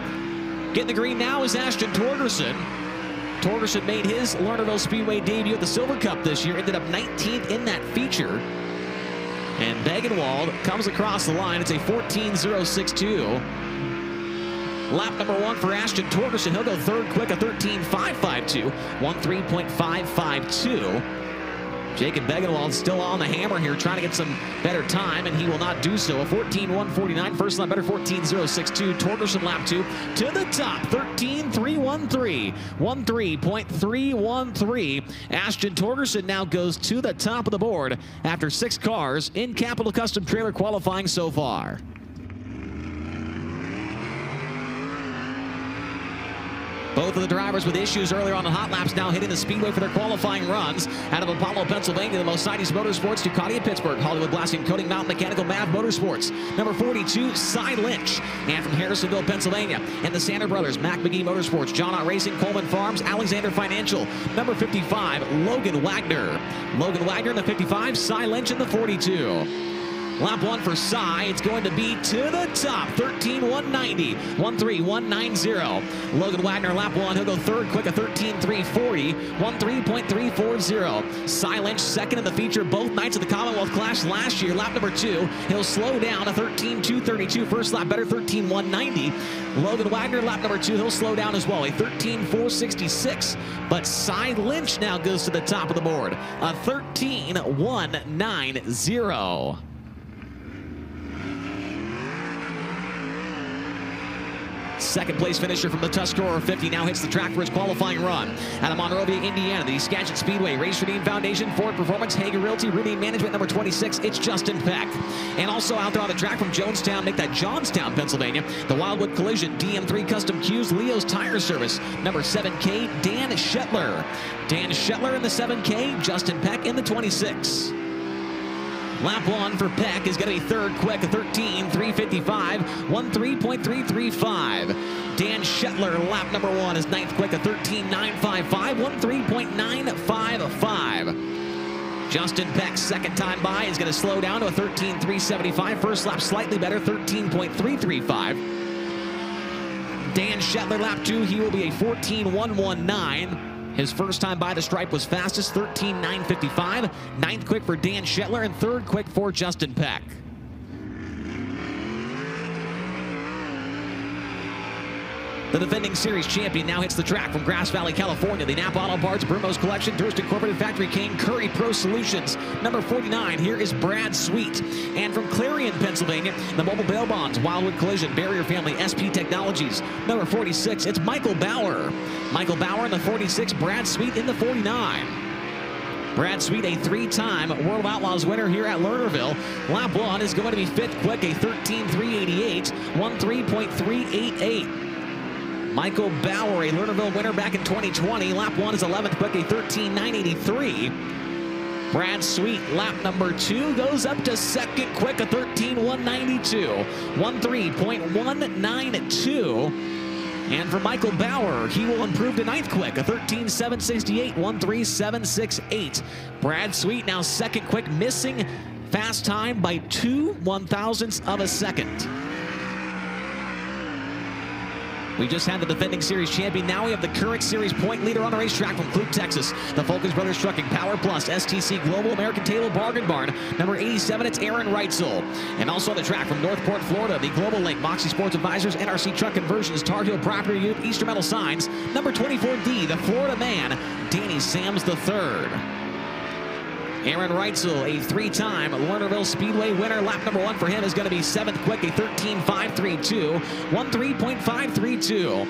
Getting the green now is Ashton Torgerson. Torgerson made his Lernerville Speedway debut at the Silver Cup this year, ended up 19th in that feature. And Begenwald comes across the line. It's a 14.062. Lap number 1 for Ashton Torgerson. He'll go 3rd quick, a 13.552, 13.552. Jacob Begenwald still on the hammer here, trying to get some better time, and he will not do so. A 14.149, first lap better, 14.062. Torgerson lap 2 to the top, 13.313, 13.313. Ashton Torgerson now goes to the top of the board after 6 cars in Capital Custom Trailer qualifying so far. Both of the drivers with issues earlier on the hot laps now hitting the Speedway for their qualifying runs. Out of Apollo, Pennsylvania, the Mercedes Motorsports, Ducati of Pittsburgh, Hollywood Blasting, Coating Mountain Mechanical, MAV Motorsports. Number 42, Cy Lynch. And from Harrisonville, Pennsylvania, and the Sander Brothers, Mac McGee Motorsports, John Ott Racing, Coleman Farms, Alexander Financial. Number 55, Logan Wagner. Logan Wagner in the 55, Cy Lynch in the 42. Lap 1 for Cy, it's going to be to the top, 13.190, 13.190. Logan Wagner, lap 1, he'll go third quick, a 13.340, 13.340. Cy Lynch second in the feature both nights of the Commonwealth Clash last year. Lap number 2, he'll slow down, a 13.232. First lap better, 13.190. Logan Wagner, lap number 2, he'll slow down as well, a 13.466. But Cy Lynch now goes to the top of the board, a 13.190. Second place finisher from the Tuscarora 50 now hits the track for his qualifying run. Out of Monrovia, Indiana, the Skagit Speedway, Race Redeem Foundation, Ford Performance, Hager Realty, Redeem Management, number 26, it's Justin Peck. And also out there on the track from Jonestown, make that Johnstown, Pennsylvania, the Wildwood Collision, DM3 Custom Qs, Leo's Tire Service, number 7K, Dan Shetler. Dan Shetler in the 7K, Justin Peck in the 26. Lap 1 for Peck is going to be third quick, a 13.355, 13.335. Dan Shetler, lap number 1, is ninth quick, a 13.955, 13.955. Justin Peck, second time by, is going to slow down to a 13.375. First lap slightly better, 13.335. Dan Shetler, lap 2, he will be a 14.119. His first time by the stripe was fastest, 13.955. Ninth quick for Dan Shetler and third quick for Justin Peck. The defending series champion now hits the track from Grass Valley, California. The Napa Auto Parts, Brumos Collection, Durst Incorporated Factory King, Curry Pro Solutions. Number 49, here is Brad Sweet. And from Clarion, Pennsylvania, the Mobile Bail Bonds, Wildwood Collision, Barrier Family, SP Technologies. Number 46, it's Michael Bauer. Michael Bauer in the 46, Brad Sweet in the 49. Brad Sweet, a three-time World of Outlaws winner here at Lernerville. Lap 1 is going to be fifth quick, a 13.388, 13.388. Michael Bauer, a Lernerville winner back in 2020. Lap 1 is 11th quick, a 13.983. Brad Sweet, lap number 2, goes up to second quick, a 13.192. 13.192. And for Michael Bauer, he will improve to ninth quick, a 13.768. 13.768. Brad Sweet now second quick, missing fast time by 2/1000ths of a second. We just had the defending series champion. Now we have the current series point leader on the racetrack from Clute, Texas. The Falcons Brothers Trucking, Power Plus, STC Global, American Table, Bargain Barn. Number 87, it's Aaron Reitzel. And also on the track from Northport, Florida, the Global Link, Moxie Sports Advisors, NRC Truck Conversions, Tar Heel Property Group, Easter Metal Signs. Number 24D, the Florida man, Danny Sams III. Aaron Reitzel, a three-time Lernerville Speedway winner. Lap number 1 for him is going to be 7th quick, a 13.532, 13.532.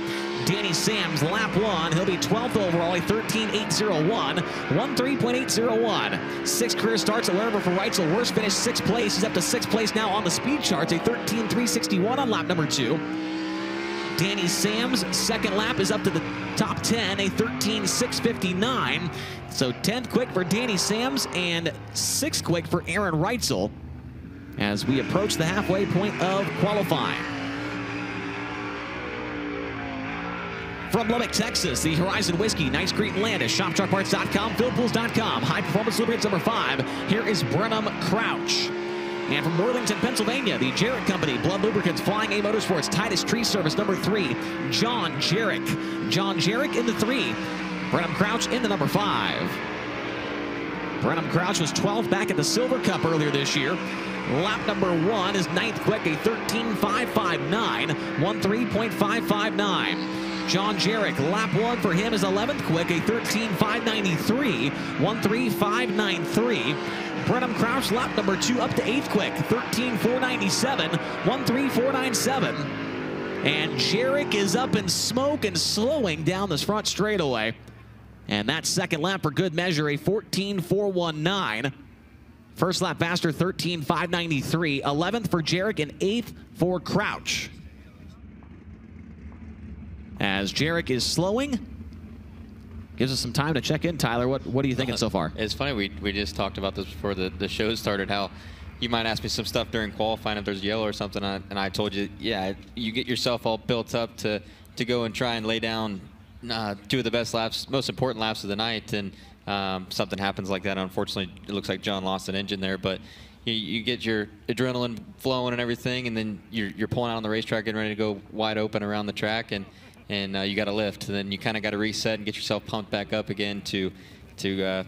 Danny Sams, lap 1, he'll be 12th overall, a 13.801, 13.801. 6 career starts at Lernerville for Reitzel. Worst finish, 6th place. He's up to 6th place now on the speed charts, a 13.361 on lap number 2. Danny Sams' second lap is up to the top 10, a 13.659. So 10th quick for Danny Sams and 6th quick for Aaron Reitzel as we approach the halfway point of qualifying. From Lubbock, Texas, the Horizon Whiskey, Nice Creek and Landis, ShopTruckParts.com, FieldPools.com, High Performance Lubricants number 5. Here is Brenham Crouch. And from Worthington, Pennsylvania, the Jarrett Company, Blood Lubricants, Flying A Motorsports, Titus Tree Service, number 3, John Jarek. John Jarek in the 3. Brenham Crouch in the number 5. Brenham Crouch was 12th back at the Silver Cup earlier this year. Lap number 1 is 9th quick, a 13.559, 13.559. John Jarek, lap 1 for him is 11th quick, a 13.593, 13.593. Brenham Crouch, lap number 2 up to 8th quick, 13.497, 13.497. And Jarek is up in smoke and slowing down this front straightaway. And that second lap for good measure, a 14.419. First lap faster, 13.593. 11th for Jarek and 8th for Crouch. as Jarek is slowing. Gives us some time to check in. Tyler, what are you thinking so far?
It's funny, we just talked about this before the show started, how you might ask me some stuff during qualifying if there's yellow or something, and I told you, yeah, you get yourself all built up to go and try and lay down 2 of the best laps, most important laps of the night, and something happens like that. Unfortunately, it looks like John lost an engine there, but you get your adrenaline flowing and everything, and then you're pulling out on the racetrack, getting ready to go wide open around the track, and you got to lift. And then you kind of got to reset and get yourself pumped back up again to go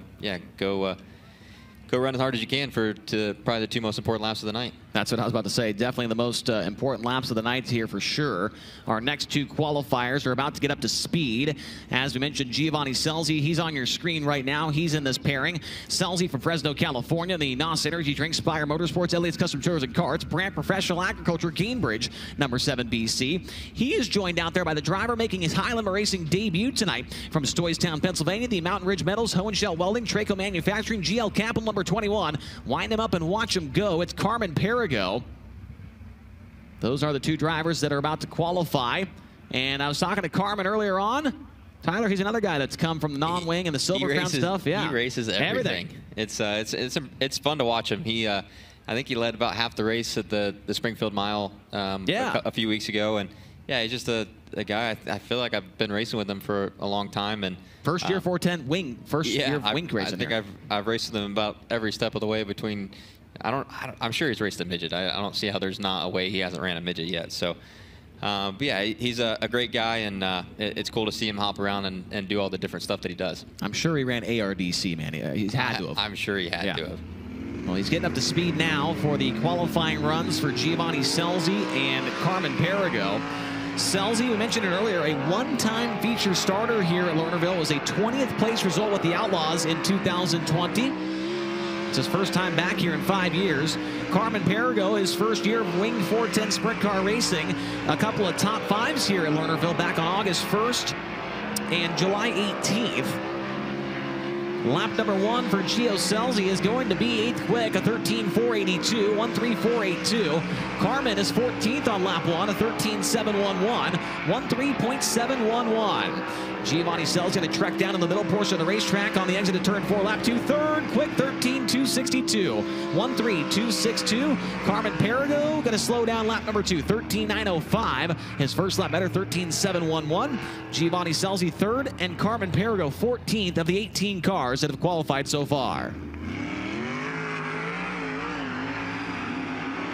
run as hard as you can to probably the 2 most important laps of the night.
That's what I was about to say. Definitely the most important laps of the night here for sure. Our next 2 qualifiers are about to get up to speed. As we mentioned, Giovanni Scelzi, he's on your screen right now. He's in this pairing. Scelzi from Fresno, California, the NOS Energy Drink, Spire Motorsports, Elliott's Custom Tours and Carts, Brand Professional Agriculture, Cambridge, number 7 BC. He is joined out there by the driver making his high limit racing debut tonight from Stoystown, Pennsylvania, the Mountain Ridge Metals, Hohenschel Welding, Traco Manufacturing, GL Capital, number 21. Wind him up and watch him go. It's Carmen Perigo. Those are the 2 drivers that are about to qualify. And I was talking to Carmen earlier on. Tyler, he's another guy that's come from the non-wing and the Silver Crown stuff. Yeah,
he races everything. It's fun to watch him. He I think he led about half the race at the Springfield Mile a few weeks ago, and yeah, he's just a guy. I feel like I've been racing with him for a long time, and
first year 410 wing, year wing racing.
I think I've raced with him about every step of the way between. I'm sure he's raced a midget. I don't see how there's not a way he hasn't ran a midget yet. So, but yeah, he's a great guy, and it's cool to see him hop around and do all the different stuff that he does.
I'm sure he ran ARDC, man. He's had to have.
I'm sure he had to have.
Well, he's getting up to speed now for the qualifying runs for Giovanni Scelzi and Carmen Perigo. Scelzi, we mentioned it earlier, a one-time feature starter here at Lernerville, was a 20th place result with the Outlaws in 2020. It's his first time back here in 5 years. Carmen Perigo, his first year of winged 410 sprint car racing. A couple of top 5s here at Lernerville back on August 1st and July 18th. Lap number 1 for Gio Scelzi is going to be 8th quick, a 13.482, 1.3482. Carmen is 14th on lap 1, a 13.711, 13.711. Giovanni Scelzi going to trek down in the middle portion of the racetrack on the exit of turn 4, lap 2, 3rd quick, 13.262, 1.3262. Carmen Perigo going to slow down lap number 2, 13.905. His first lap better, 13.711. Giovanni Scelzi 3rd, and Carmen Perigo 14th of the 18 cars that have qualified so far.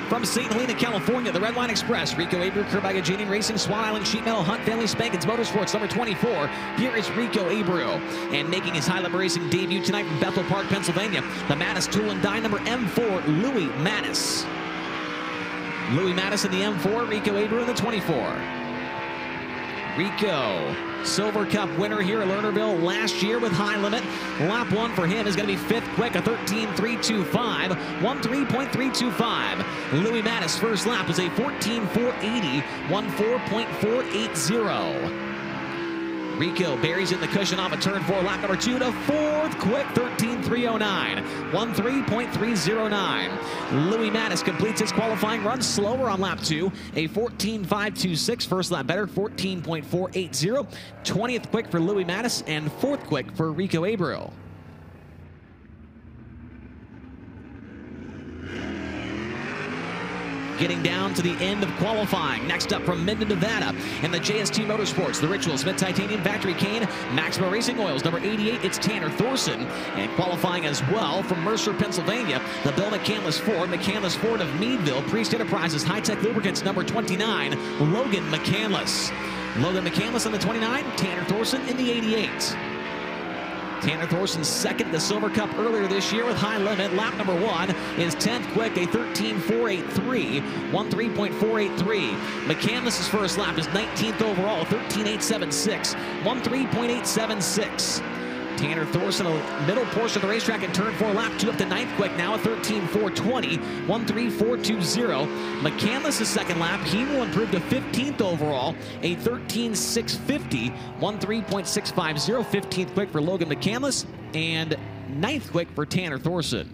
From St. Helena, California, the Red Line Express, Rico Abreu, Kerbagajanian Racing, Swan Island Sheet Metal, Hunt Family Spankins Motorsports, number 24. Here is Rico Abreu. And making his high limit racing debut tonight from Bethel Park, Pennsylvania, the Mattis Tool and Die, number M4, Louis Mattis. Louis Mattis in the M4, Rico Abreu in the 24. Rico, Silver Cup winner here at Lernerville last year with high limit. Lap 1 for him is going to be 5th quick, a 13.325, 13.325. Louis Mattis' first lap was a 14.480, 14.480. Rico buries in the cushion off a turn 4, lap number 2 to 4th quick, 13.309, 13.309. Louis Mattis completes his qualifying run slower on lap 2, a 14.526, first lap better, 14.480, 20th quick for Louis Mattis, and 4th quick for Rico Abreu. Getting down to the end of qualifying. Next up from Minden, Nevada, and the JST Motorsports, the Ritual Smith Titanium Factory Cane, Maximo Racing Oils, number 88, it's Tanner Thorson. And qualifying as well from Mercer, Pennsylvania, the Bill McCandless Ford of Meadville, Priest Enterprises, High Tech Lubricants, number 29, Logan McCandless. Logan McCandless in the 29, Tanner Thorson in the 88. Tanner Thorson's second at the Silver Cup earlier this year with high limit. Lap number 1 is 10th quick, a 13.483, 13.483. McCandless' first lap is 19th overall, 13.876, 13.876. Tanner Thorson, middle portion of the racetrack in turn 4, lap 2 up to 9th quick, now a 13.420, 13.420. McCandless' second lap, he will improve to 15th overall, a 13.650, 13.650, 15th quick for Logan McCandless, and 9th quick for Tanner Thorson.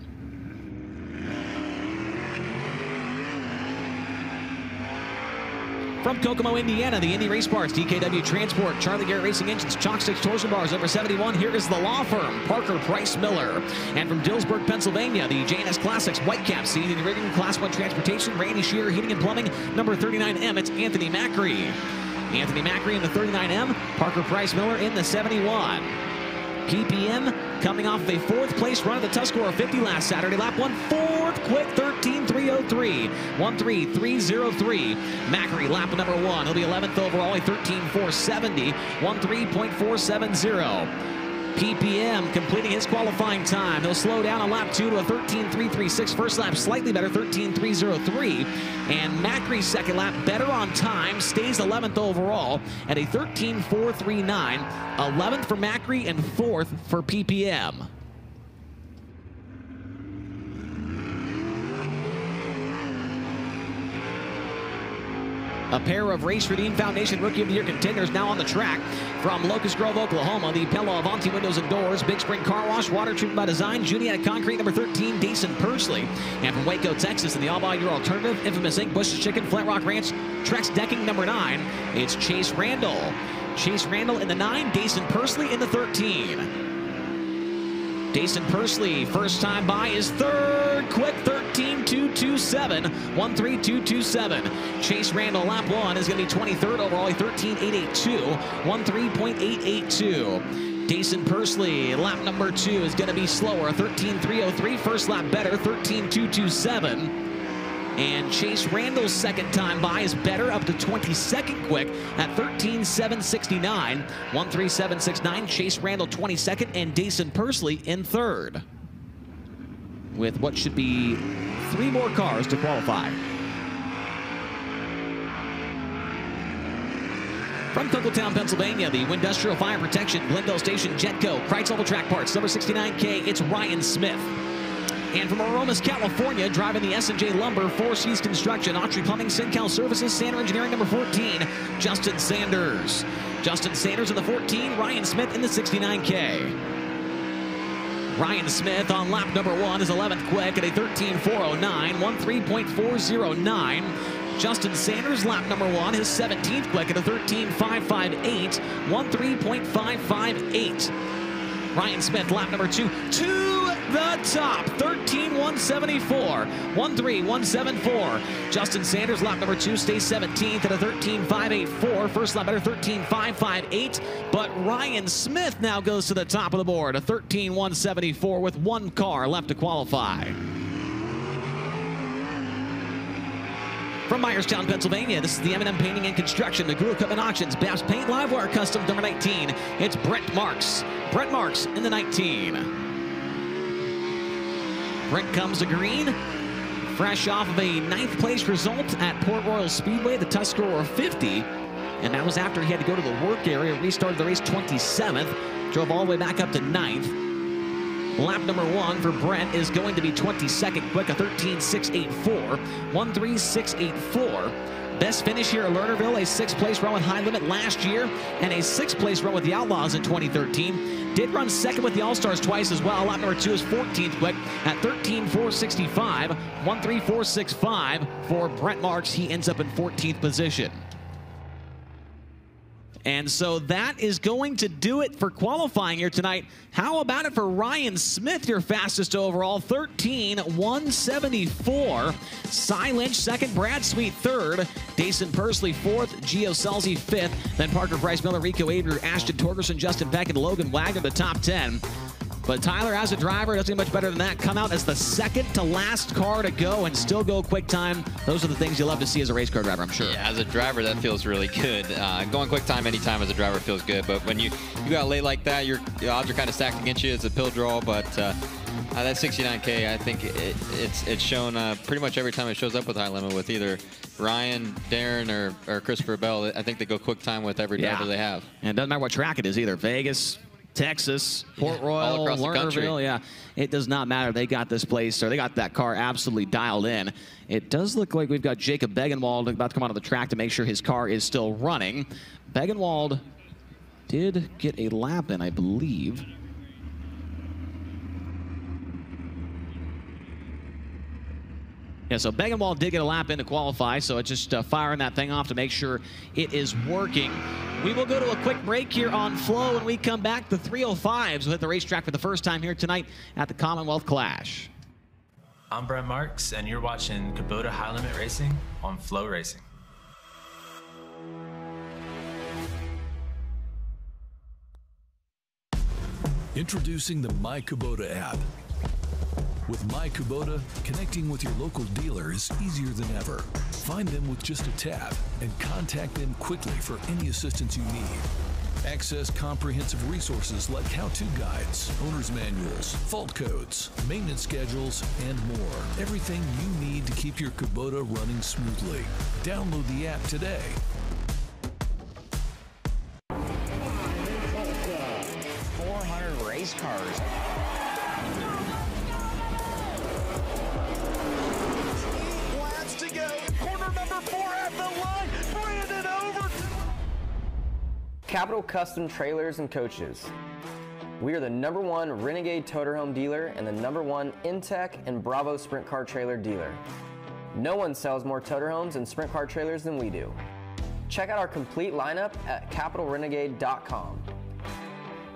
From Kokomo, Indiana, the Indy Race Parts, DKW Transport, Charlie Garrett Racing Engines, Chalksticks Torsion Bars, number 71. Here is the law firm, Parker Price Miller. And from Dillsburg, Pennsylvania, the JNS Classics, Whitecap, Seating and Rigging, Class 1 Transportation, Randy Shearer, Heating and Plumbing, number 39M. It's Anthony Macri. Anthony Macri in the 39M, Parker Price Miller in the 71. PPM coming off of a 4th place run at the Tuscarora 50 last Saturday. Lap 1, 4th quick, 13.303. 1.3303. Macri, lap number 1. He'll be 11th overall, a 13.470. 1.3.470. PPM completing his qualifying time. He'll slow down on lap 2 to a 13.336. First lap slightly better, 13.303. And Macri's second lap better on time, stays 11th overall at a 13.439. 11th for Macri and 4th for PPM. A pair of Race Redeem Foundation Rookie of the Year contenders now on the track. From Locust Grove, Oklahoma, the Pella Avanti Windows and Doors, Big Spring Car Wash, Water Treatment by Design, Juniata Concrete, number 13, Dason Pursley. And from Waco, Texas, in the All-By Your Alternative, Infamous Inc., Bush's Chicken, Flat Rock Ranch, Trex Decking, number 9, it's Chase Randall. Chase Randall in the 9, Dason Pursley in the 13. Dason Pursley, first time by, is 3rd, quick 13.227, 1.3227. Chase Randall, lap 1, is going to be 23rd overall, 13.882, 13.882. Dason Pursley, lap number 2, is going to be slower, 13.303, first lap better, 13.227. And Chase Randall's second time by is better, up to 22nd quick at 13.769, 1.3769. Chase Randall 22nd and Dason Pursley in 3rd. With what should be 3 more cars to qualify. From Cookletown, Pennsylvania, the Windustrial Fire Protection, Glendale Station, Jetco, Kreitz Level Track Parts, number 69K, it's Ryan Smith. And from Aromas, California, driving the S&J Lumber, 4 Seas Construction, Autry Plumbing, Syncal Services, Sander Engineering, number 14, Justin Sanders. Justin Sanders in the 14, Ryan Smith in the 69K. Ryan Smith on lap number 1 is 11th quick at a 13.409, 13.409. Justin Sanders, lap number 1, his 17th quick at a 13.558, 13.558. Ryan Smith, lap number 2, to the top, 13.174, 13.174. Justin Sanders, lap number 2, stays 17th at a 13.584. First lap better, 13.558. But Ryan Smith now goes to the top of the board, a 13.174 with 1 car left to qualify. From Myerstown, Pennsylvania, this is the M&M Painting and Construction, McGrew Equipment Auctions, Bass Paint, Livewire Custom, number 19. It's Brent Marks. Brent Marks in the 19. Brent comes to green, fresh off of a 9th place result at Port Royal Speedway, the Tuscarora 50. And that was after he had to go to the work area, restarted the race 27th, drove all the way back up to 9th. Lap number 1 for Brent is going to be 22nd quick, a 13.684, 13.684. Best finish here at Lernerville, a 6th place run with High Limit last year, and a 6th place run with the Outlaws in 2013. Did run 2nd with the All-Stars twice as well. Lap number 2 is 14th quick at 13.465, 13.465 for Brent Marks. He ends up in 14th position. And so that is going to do it for qualifying here tonight. How about it for Ryan Smith, your fastest overall, 13.174. Cy Lynch second, Brad Sweet third, Dason Pursley fourth, Gio Selzy fifth, then Parker Price Miller, Rico Avery, Ashton Torgerson, Justin Peck, and Logan Wagner the top 10. But Tyler, as a driver, doesn't do much better than that. Come out as the second to last car to go and still go quick time. Those are the things you love to see as a race car driver, I'm sure.
Yeah, as a driver, that feels really good. Going quick time anytime as a driver feels good. But when you got late like that, your odds are kind of stacked against you. It's a pill draw. But that 69K, I think it's shown pretty much every time it shows up with High Limit with either Ryan, Darren, or Christopher Bell. I think they go quick time with every driver they have.
And it doesn't matter what track it is either. Vegas, Texas, Port Royal, Lernerville, yeah. It does not matter. They got this place, or they got that car absolutely dialed in. It does look like we've got Jacob Begenwald about to come onto the track to make sure his car is still running. Begenwald did get a lap in, I believe. Yeah, so Begenwald did get a lap in to qualify, so it's just firing that thing off to make sure it is working. We will go to a quick break here on Flow. When we come back, the 305s will hit the racetrack for the first time here tonight at the Commonwealth Clash.
I'm Brent Marks, and you're watching Kubota High Limit Racing on FloRacing.
Introducing the My Kubota app. With My Kubota, connecting with your local dealer is easier than ever. Find them with just a tap and contact them quickly for any assistance you need. Access comprehensive resources like how-to guides, owner's manuals, fault codes, maintenance schedules, and more. Everything you need to keep your Kubota running smoothly. Download the app today.
Race cars.
Laps to go. Corner number 4 at the line. Brandon over.
Capital Custom Trailers and Coaches. We are the #1 Renegade Toterhome dealer and the #1 Intech and Bravo Sprint Car Trailer dealer. No one sells more Toterhomes and Sprint Car Trailers than we do. Check out our complete lineup at capitalrenegade.com.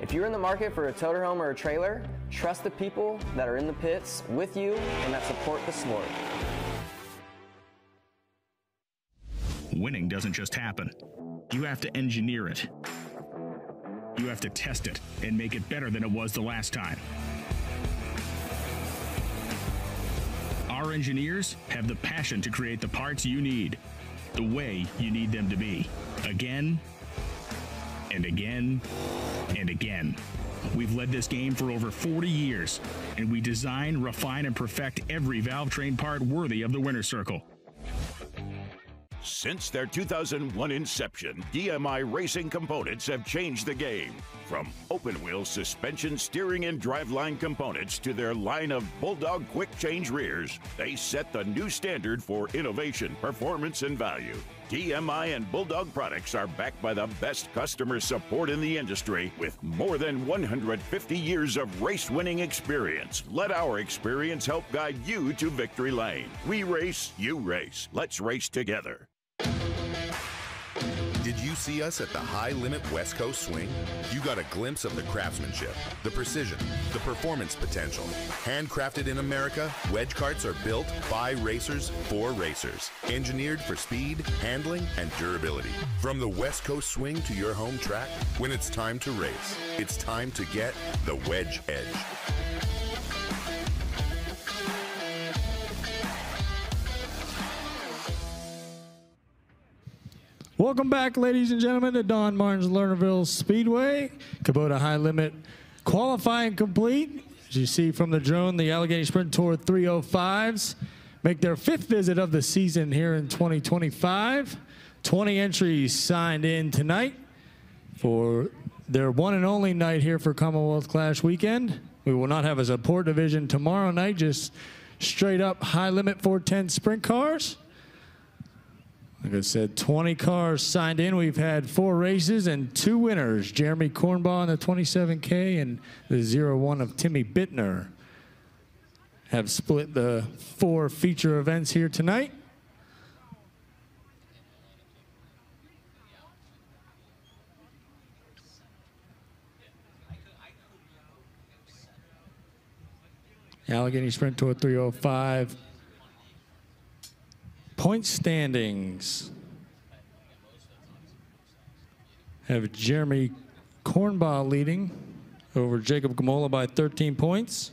If you're in the market for a Toterhome or a trailer, trust the people that are in the pits with you and that support the sport.
Winning doesn't just happen. You have to engineer it. You have to test it and make it better than it was the last time. Our engineers have the passion to create the parts you need, the way you need them to be, again and again and again. We've led this game for over 40 years, and we design, refine, and perfect every valve train part worthy of the winner's circle.
Since their 2001 inception, DMI Racing Components have changed the game. From open-wheel suspension, steering, and driveline components to their line of Bulldog quick-change rears, they set the new standard for innovation, performance, and value. DMI and Bulldog products are backed by the best customer support in the industry with more than 150 years of race-winning experience. Let our experience help guide you to victory lane. We race, you race. Let's race together.
Did you see us at the High Limit West Coast Swing? You got a glimpse of the craftsmanship, the precision, the performance potential. Handcrafted in America, wedge carts are built by racers for racers. Engineered for speed, handling, and durability. From the West Coast Swing to your home track, when it's time to race, it's time to get the wedge edge.
Welcome back, ladies and gentlemen, to Don Martin's Lernerville Speedway. Kubota High Limit qualifying complete. As you see from the drone, the Allegheny Sprint Tour 305s make their 5th visit of the season here in 2025. 20 entries signed in tonight for their one and only night here for Commonwealth Clash weekend. We will not have a support division tomorrow night, just straight up high limit 410 sprint cars. Like I said, 20 cars signed in. We've had 4 races and 2 winners. Jeremy Cornbaugh in the 27K and the 01 of Timmy Bittner have split the 4 feature events here tonight. Allegheny Sprint Tour 305. Point standings have Jeremy Cornbaugh leading over Jacob Gamola by 13 points.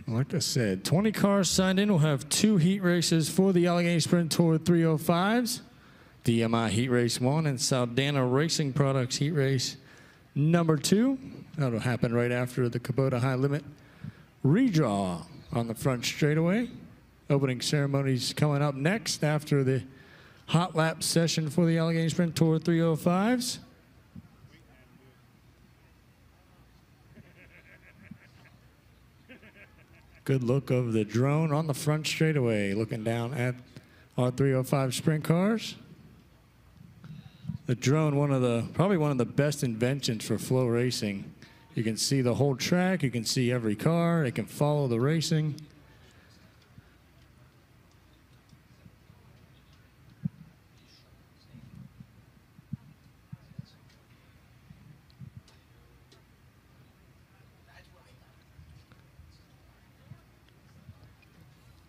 Like I said, 20 cars signed in. We'll have 2 heat races for the Allegheny Sprint Tour 305s. DMI Heat Race 1 and Saldana Racing Products Heat Race number 2. That'll happen right after the Kubota High Limit redraw on the front straightaway. Opening ceremonies coming up next after the hot lap session for the Allegheny Sprint Tour 305s. Good look of the drone on the front straightaway, looking down at our 305 sprint cars. The drone, probably one of the best inventions for FloRacing. You can see the whole track. You can see every car. It can follow the racing.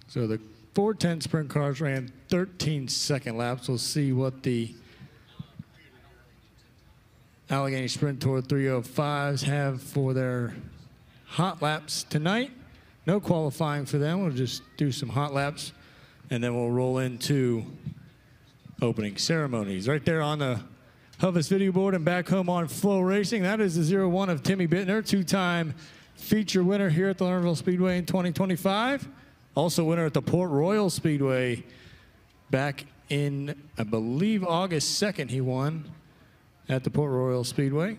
So the 410 sprint cars ran 13-second laps. We'll see what the Allegheny Sprint Tour 305s have for their hot laps tonight. No qualifying for them. We'll just do some hot laps, and then we'll roll into opening ceremonies. Right there on the Hovis video board and back home on FloRacing, that is the 01 of Timmy Bittner, two-time feature winner here at the Lernerville Speedway in 2025. Also winner at the Port Royal Speedway back in, I believe, August 2nd he won at the Port Royal Speedway.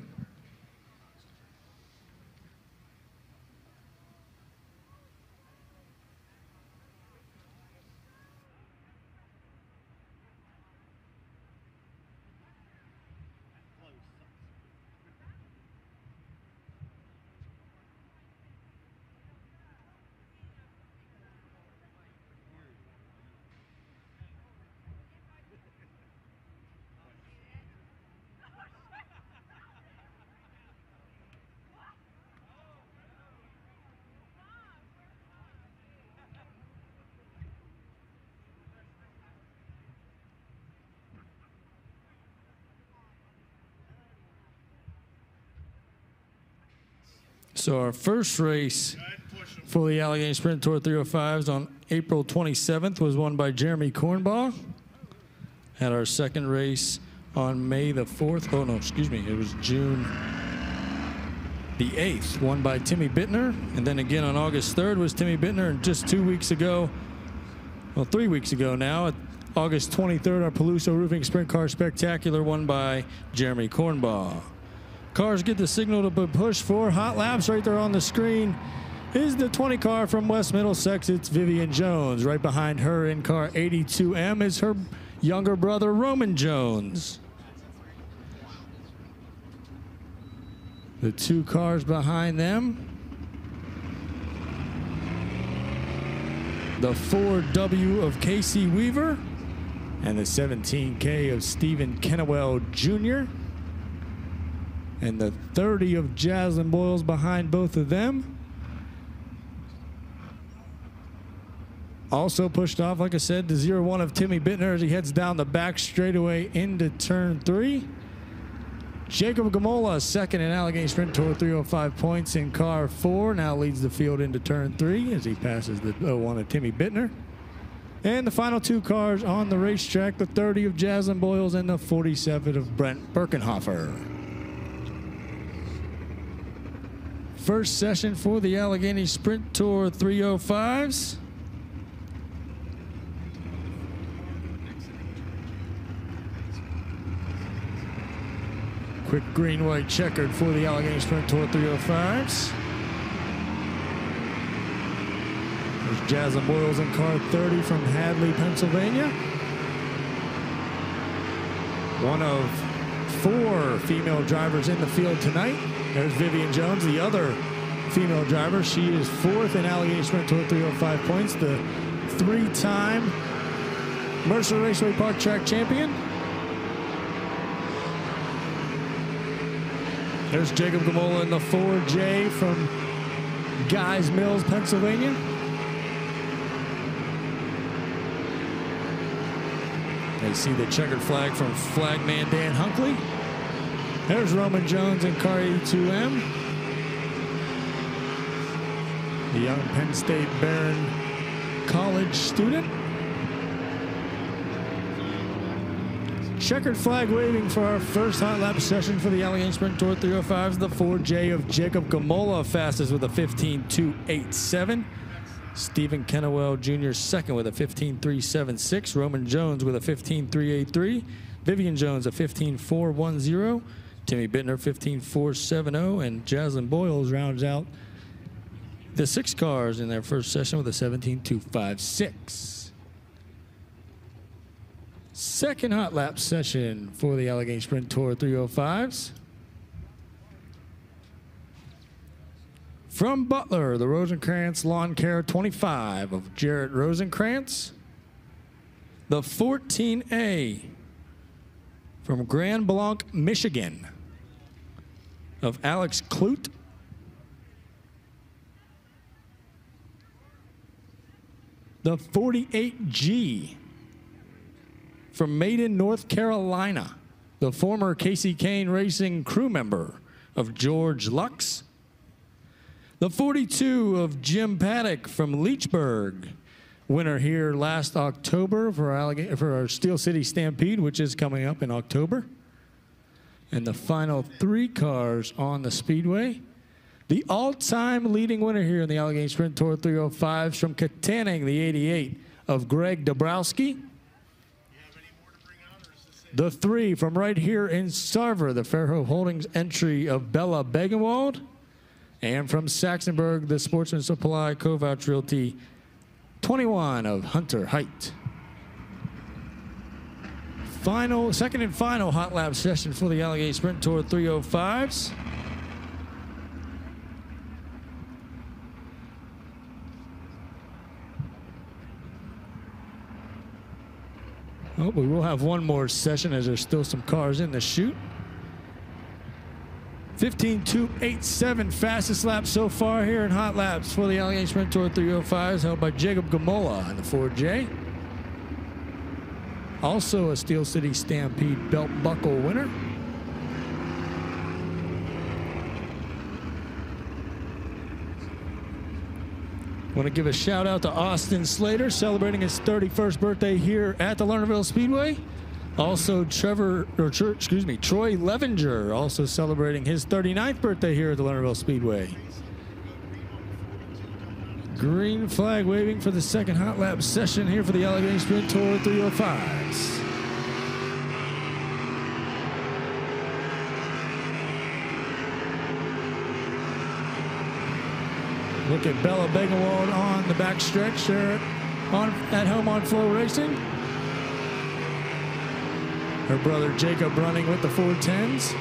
So our first race for the Allegheny Sprint Tour 305s on April 27th was won by Jeremy Cornbaugh. Had our second race on May the 4th. Oh, no, excuse me. It was June the 8th, won by Timmy Bittner. And then again on August 3rd was Timmy Bittner. And just 2 weeks ago, well, 3 weeks ago now, August 23rd, our Peluso Roofing Sprint Car Spectacular won by Jeremy Cornbaugh. Cars get the signal to push for hot laps. Right there on the screen is the 20 car from West Middlesex. It's Vivian Jones. Right behind her in car 82M is her younger brother, Roman Jones. The two cars behind them, the 4W of Casey Weaver and the 17K of Stephen Kennewell Jr. And the 30 of Jaslyn Boyles behind both of them. Also pushed off, like I said, the 01 of Timmy Bittner as he heads down the back straightaway into turn 3. Jacob Gamola, second in Allegheny Sprint Tour 305 points in car 4. Now leads the field into turn 3 as he passes the 01 of Timmy Bittner. And the final two cars on the racetrack, the 30 of Jaslyn Boyles and the 47 of Brent Birkenhofer. First session for the Allegheny Sprint Tour 305s. Quick green-white checkered for the Allegheny Sprint Tour 305s. There's Jaslyn Boyles in car 30 from Hadley, Pennsylvania. One of 4 female drivers in the field tonight. There's Vivian Jones, the other female driver. She is 4th in Allegheny Sprint Tour 305 points, the 3-time Mercer Raceway Park Track champion. There's Jacob Gamola in the 4J from Guys Mills, Pennsylvania. They see the checkered flag from flagman Dan Hunkley. There's Roman Jones in car 82M. The young Penn State Barron College student. Checkered flag waving for our first hot lap session for the Allegheny Sprint Tour 305s. The 4J of Jacob Gamola fastest with a 15.287. Stephen Kennewell Jr. second with a 15.376. Roman Jones with a 15.383. Vivian Jones a 15.410. Timmy Bittner 15.470. And Jaslyn Boyles rounds out the 6 cars in their first session with a 17.256. Second hot lap session for the Allegheny Sprint Tour 305s. From Butler, the Rosenkrantz Lawn Care 25 of Jarrett Rosenkrantz. The 14A from Grand Blanc, Michigan of Alex Clute. The 48G from Maiden, North Carolina, the former Casey Kane Racing crew member of George Lux. The 42 of Jim Paddock from Leechburg, winner here last October for our Steel City Stampede, which is coming up in October. And the final 3 cars on the Speedway. The all-time leading winner here in the Allegheny Sprint Tour 305s from Katanning, the 88 of Greg Dabrowski. The 3 from right here in Sarver, the Fairhope Holdings entry of Bella Begenwald. And from Saxonburg, the Sportsman Supply Co-Vouch Realty 21 of Hunter Height. Second and final hot lap session for the Allegheny Sprint Tour 305s. Oh, we will have one more session as there's still some cars in the chute. 15.287 fastest lap so far here in hot laps for the Allegheny Sprint Tour 305s, held by Jacob Gamola in the 4J. Also a Steel City Stampede belt buckle winner. Want to give a shout out to Austin Slater, celebrating his 31st birthday here at the Lernerville Speedway. Also, Troy Levenger, also celebrating his 39th birthday here at the Lernerville Speedway. Green flag waving for the second hot lap session here for the Allegheny Sprint Tour 305s. Look at Bella Begenwald on the backstretch there at home on FloRacing. Her brother Jacob running with the 410s.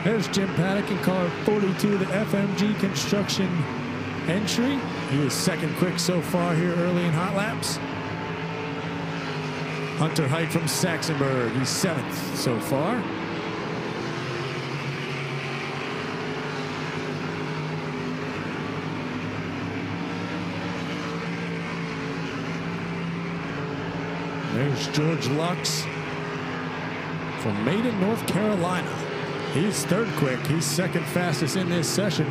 There's Jim Paddock in car 42, the FMG Construction entry. He is second quick so far here early in hot laps. Hunter Height from Saxonburg, he's 7th so far. There's George Lux from Maiden, North Carolina. He's 3rd quick. He's 2nd fastest in this session.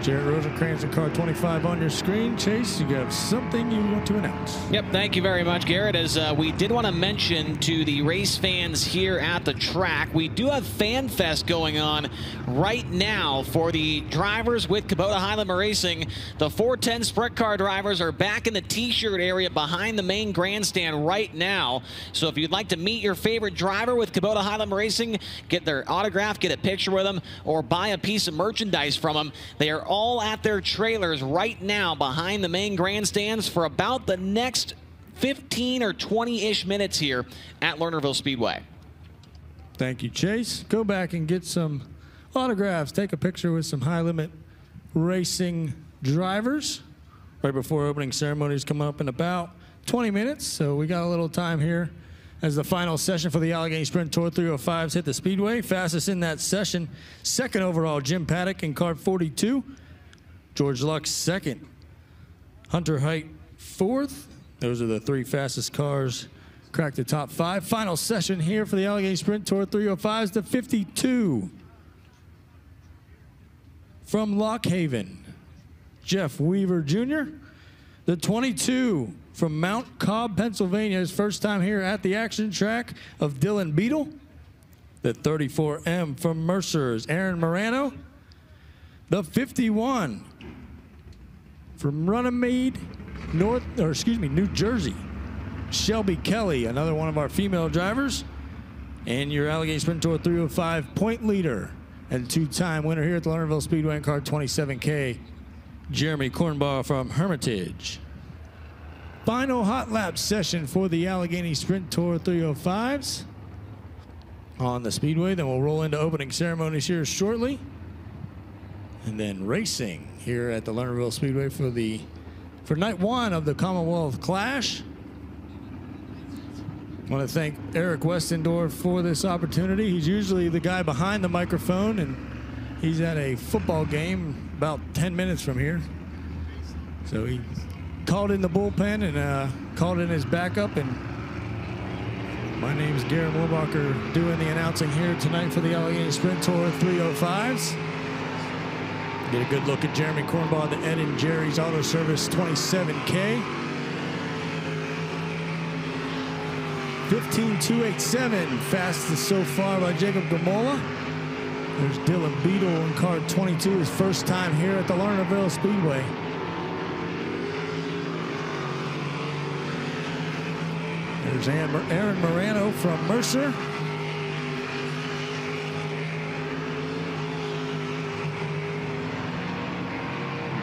Jarrett Rosenkrantz in car 25 on your screen. Chase, you have something you want to announce.
Yep, thank you very much, Garrett. As we did want to mention to the race fans here at the track, we do have Fan Fest going on right now for the drivers with Kubota High-Limit Racing. The 410 sprint car drivers are back in the t-shirt area behind the main grandstand right now. So if you'd like to meet your favorite driver with Kubota High-Limit Racing, get their autograph, get a picture with them, or buy a piece of merchandise from them, they are all at their trailers right now behind the main grandstands for about the next 15 or 20-ish minutes here at Lernerville Speedway.
Thank you, Chase. Go back and get some autographs. Take a picture with some high-limit racing drivers right before opening ceremonies come up in about 20 minutes. So we got a little time here as the final session for the Allegheny Sprint Tour 305s hit the Speedway. Fastest in that session, 2nd overall, Jim Paddock in car 42. George Lux 2nd. Hunter Height 4th. Those are the 3 fastest cars. Cracked the top 5. Final session here for the Allegheny Sprint Tour 305s, the 52. From Lockhaven, Jeff Weaver Jr. The 22 from Mount Cobb, Pennsylvania, his first time here at the action track, of Dylan Beadle. The 34M from Mercer's Aaron Morano. The 51 from Runnymede, New Jersey, Shelby Kelly, another one of our female drivers. And your Allegheny Sprint Tour 305 point leader and 2-time winner here at the Lernerville Speedway in car 27K, Jeremy Kornbaugh from Hermitage. Final hot lap session for the Allegheny Sprint Tour 305s on the Speedway. Then we'll roll into opening ceremonies here shortly. And then racing here at the Lernerville Speedway for night one of the Commonwealth Clash. I want to thank Eric Westendorf for this opportunity. He's usually the guy behind the microphone, and he's at a football game about 10 minutes from here. So he called in the bullpen and called in his backup. And my name's Garrett Moorbacher, doing the announcing here tonight for the Allegheny Sprint Tour 305s. Get a good look at Jeremy Cornball, the Ed and Jerry's Auto Service 27K. 15.287, fastest so far by Jacob Gamola. There's Dylan Beadle in car 22, his first time here at the Lernerville Speedway. There's Aaron Morano from Mercer.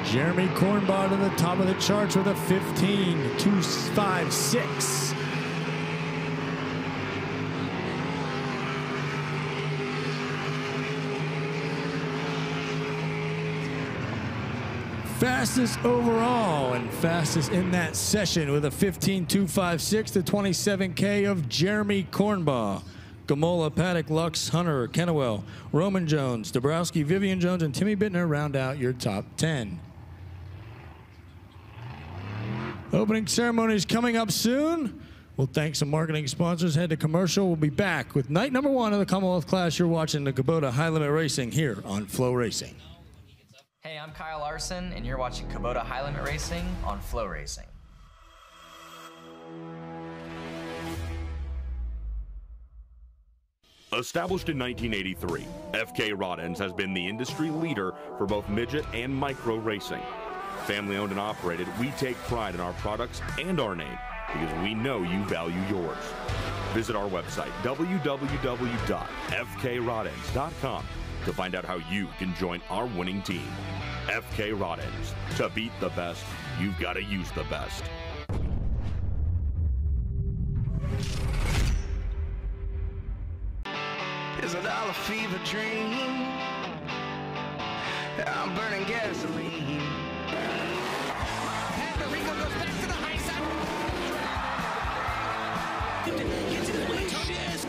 Jeremy Cornball to the top of the charts with a 15.256. Fastest overall and fastest in that session with a 15.256 to 27K of Jeremy Cornball. Gamola, Paddock, Lux, Hunter, Kennewell, Roman Jones, Dabrowski, Vivian Jones, and Timmy Bittner round out your top 10. Opening ceremonies coming up soon. We'll thank some marketing sponsors. Head to commercial. We'll be back with night number one of the Commonwealth Clash. You're watching the Kubota High Limit Racing here on FloRacing.
Hey, I'm Kyle Larson, and you're watching Kubota High Limit Racing on FloRacing.
Established in 1983, FK Rod Ends has been the industry leader for both midget and micro racing. Family owned and operated, we take pride in our products and our name because we know you value yours. Visit our website, www.fkrodends.com, to find out how you can join our winning team. FK Rod Ends. To beat the best, you've got to use the best.
Is a dollar fever dream? I'm burning gasoline. Rico goes back to the high side. Gets it away, Shiz.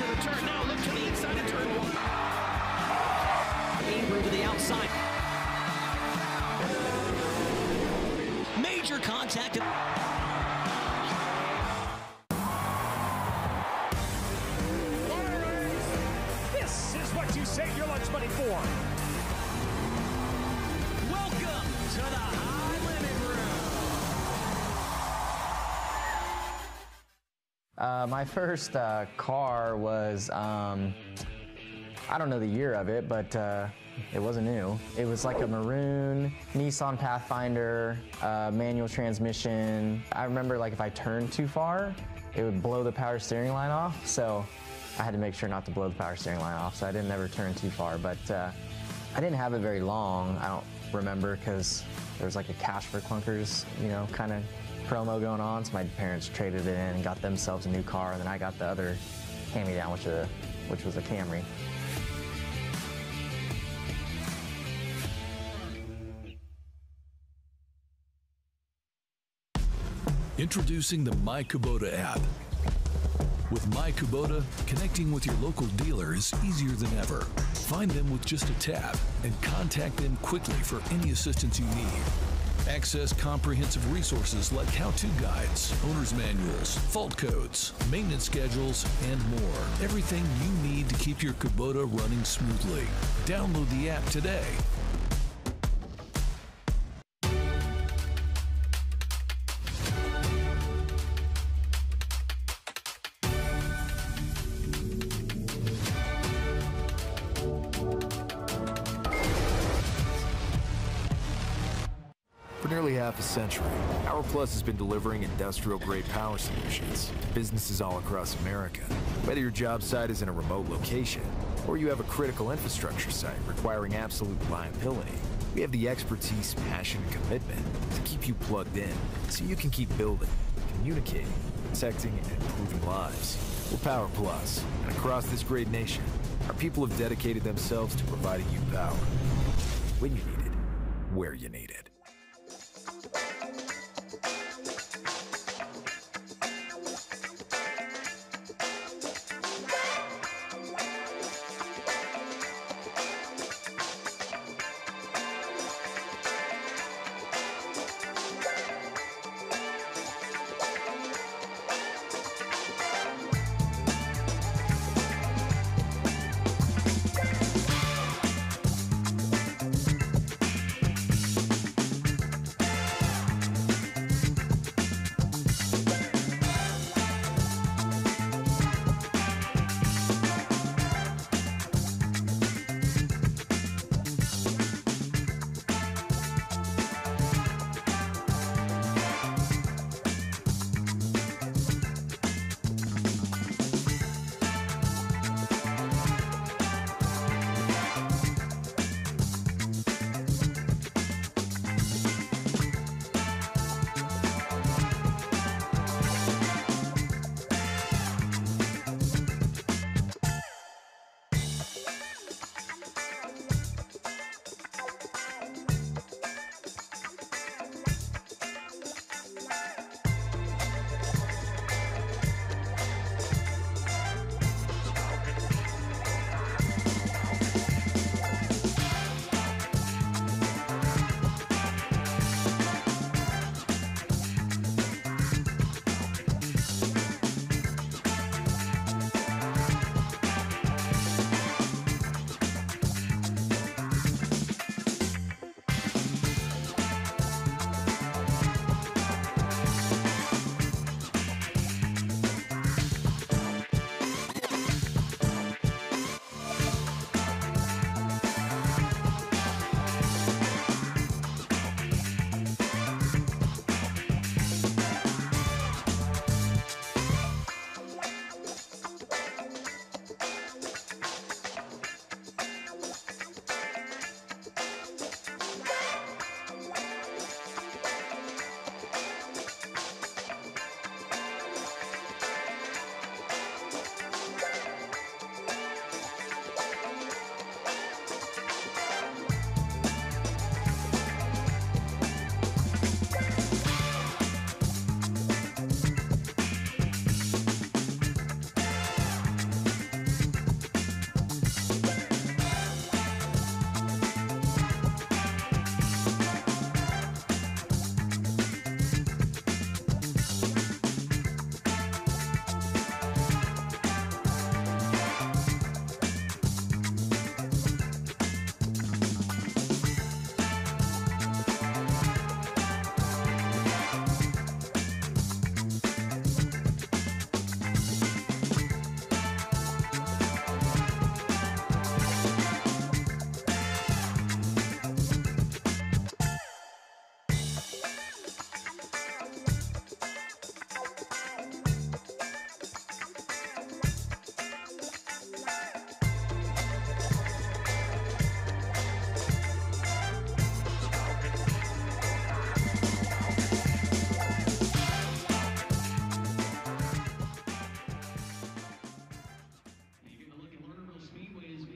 The turn now, look to the inside of turn one. Avery to the outside. Major contact.
This is what you save your lunch money for.
Welcome to the High Limit Room.
My first car was, I don't know the year of it, but it wasn't new. It was like a maroon Nissan Pathfinder, manual transmission. I remember like if I turned too far, it would blow the power steering line off. So I had to make sure not to blow the power steering line off. So I didn't ever turn too far, but I didn't have it very long. I don't remember because there was like a cash for clunkers, you know, kind of promo going on. So my parents traded it in and got themselves a new car, and then I got the other hand-me-down, which was a Camry.
Introducing the My Kubota app. With My Kubota, connecting with your local dealer is easier than ever. Find them with just a tap and contact them quickly for any assistance you need. Access comprehensive resources like how-to guides, owner's manuals, fault codes, maintenance schedules, and more. Everything you need to keep your Kubota running smoothly. Download the app today.
For nearly half a century, Power Plus has been delivering industrial-grade power solutions to businesses all across America. Whether your job site is in a remote location or you have a critical infrastructure site requiring absolute reliability, We have the expertise, passion, and commitment to keep you plugged in so you can keep building, communicating, protecting, and improving lives. We're Power Plus, and across this great nation, our people have dedicated themselves to providing you power when you need it, where you need it.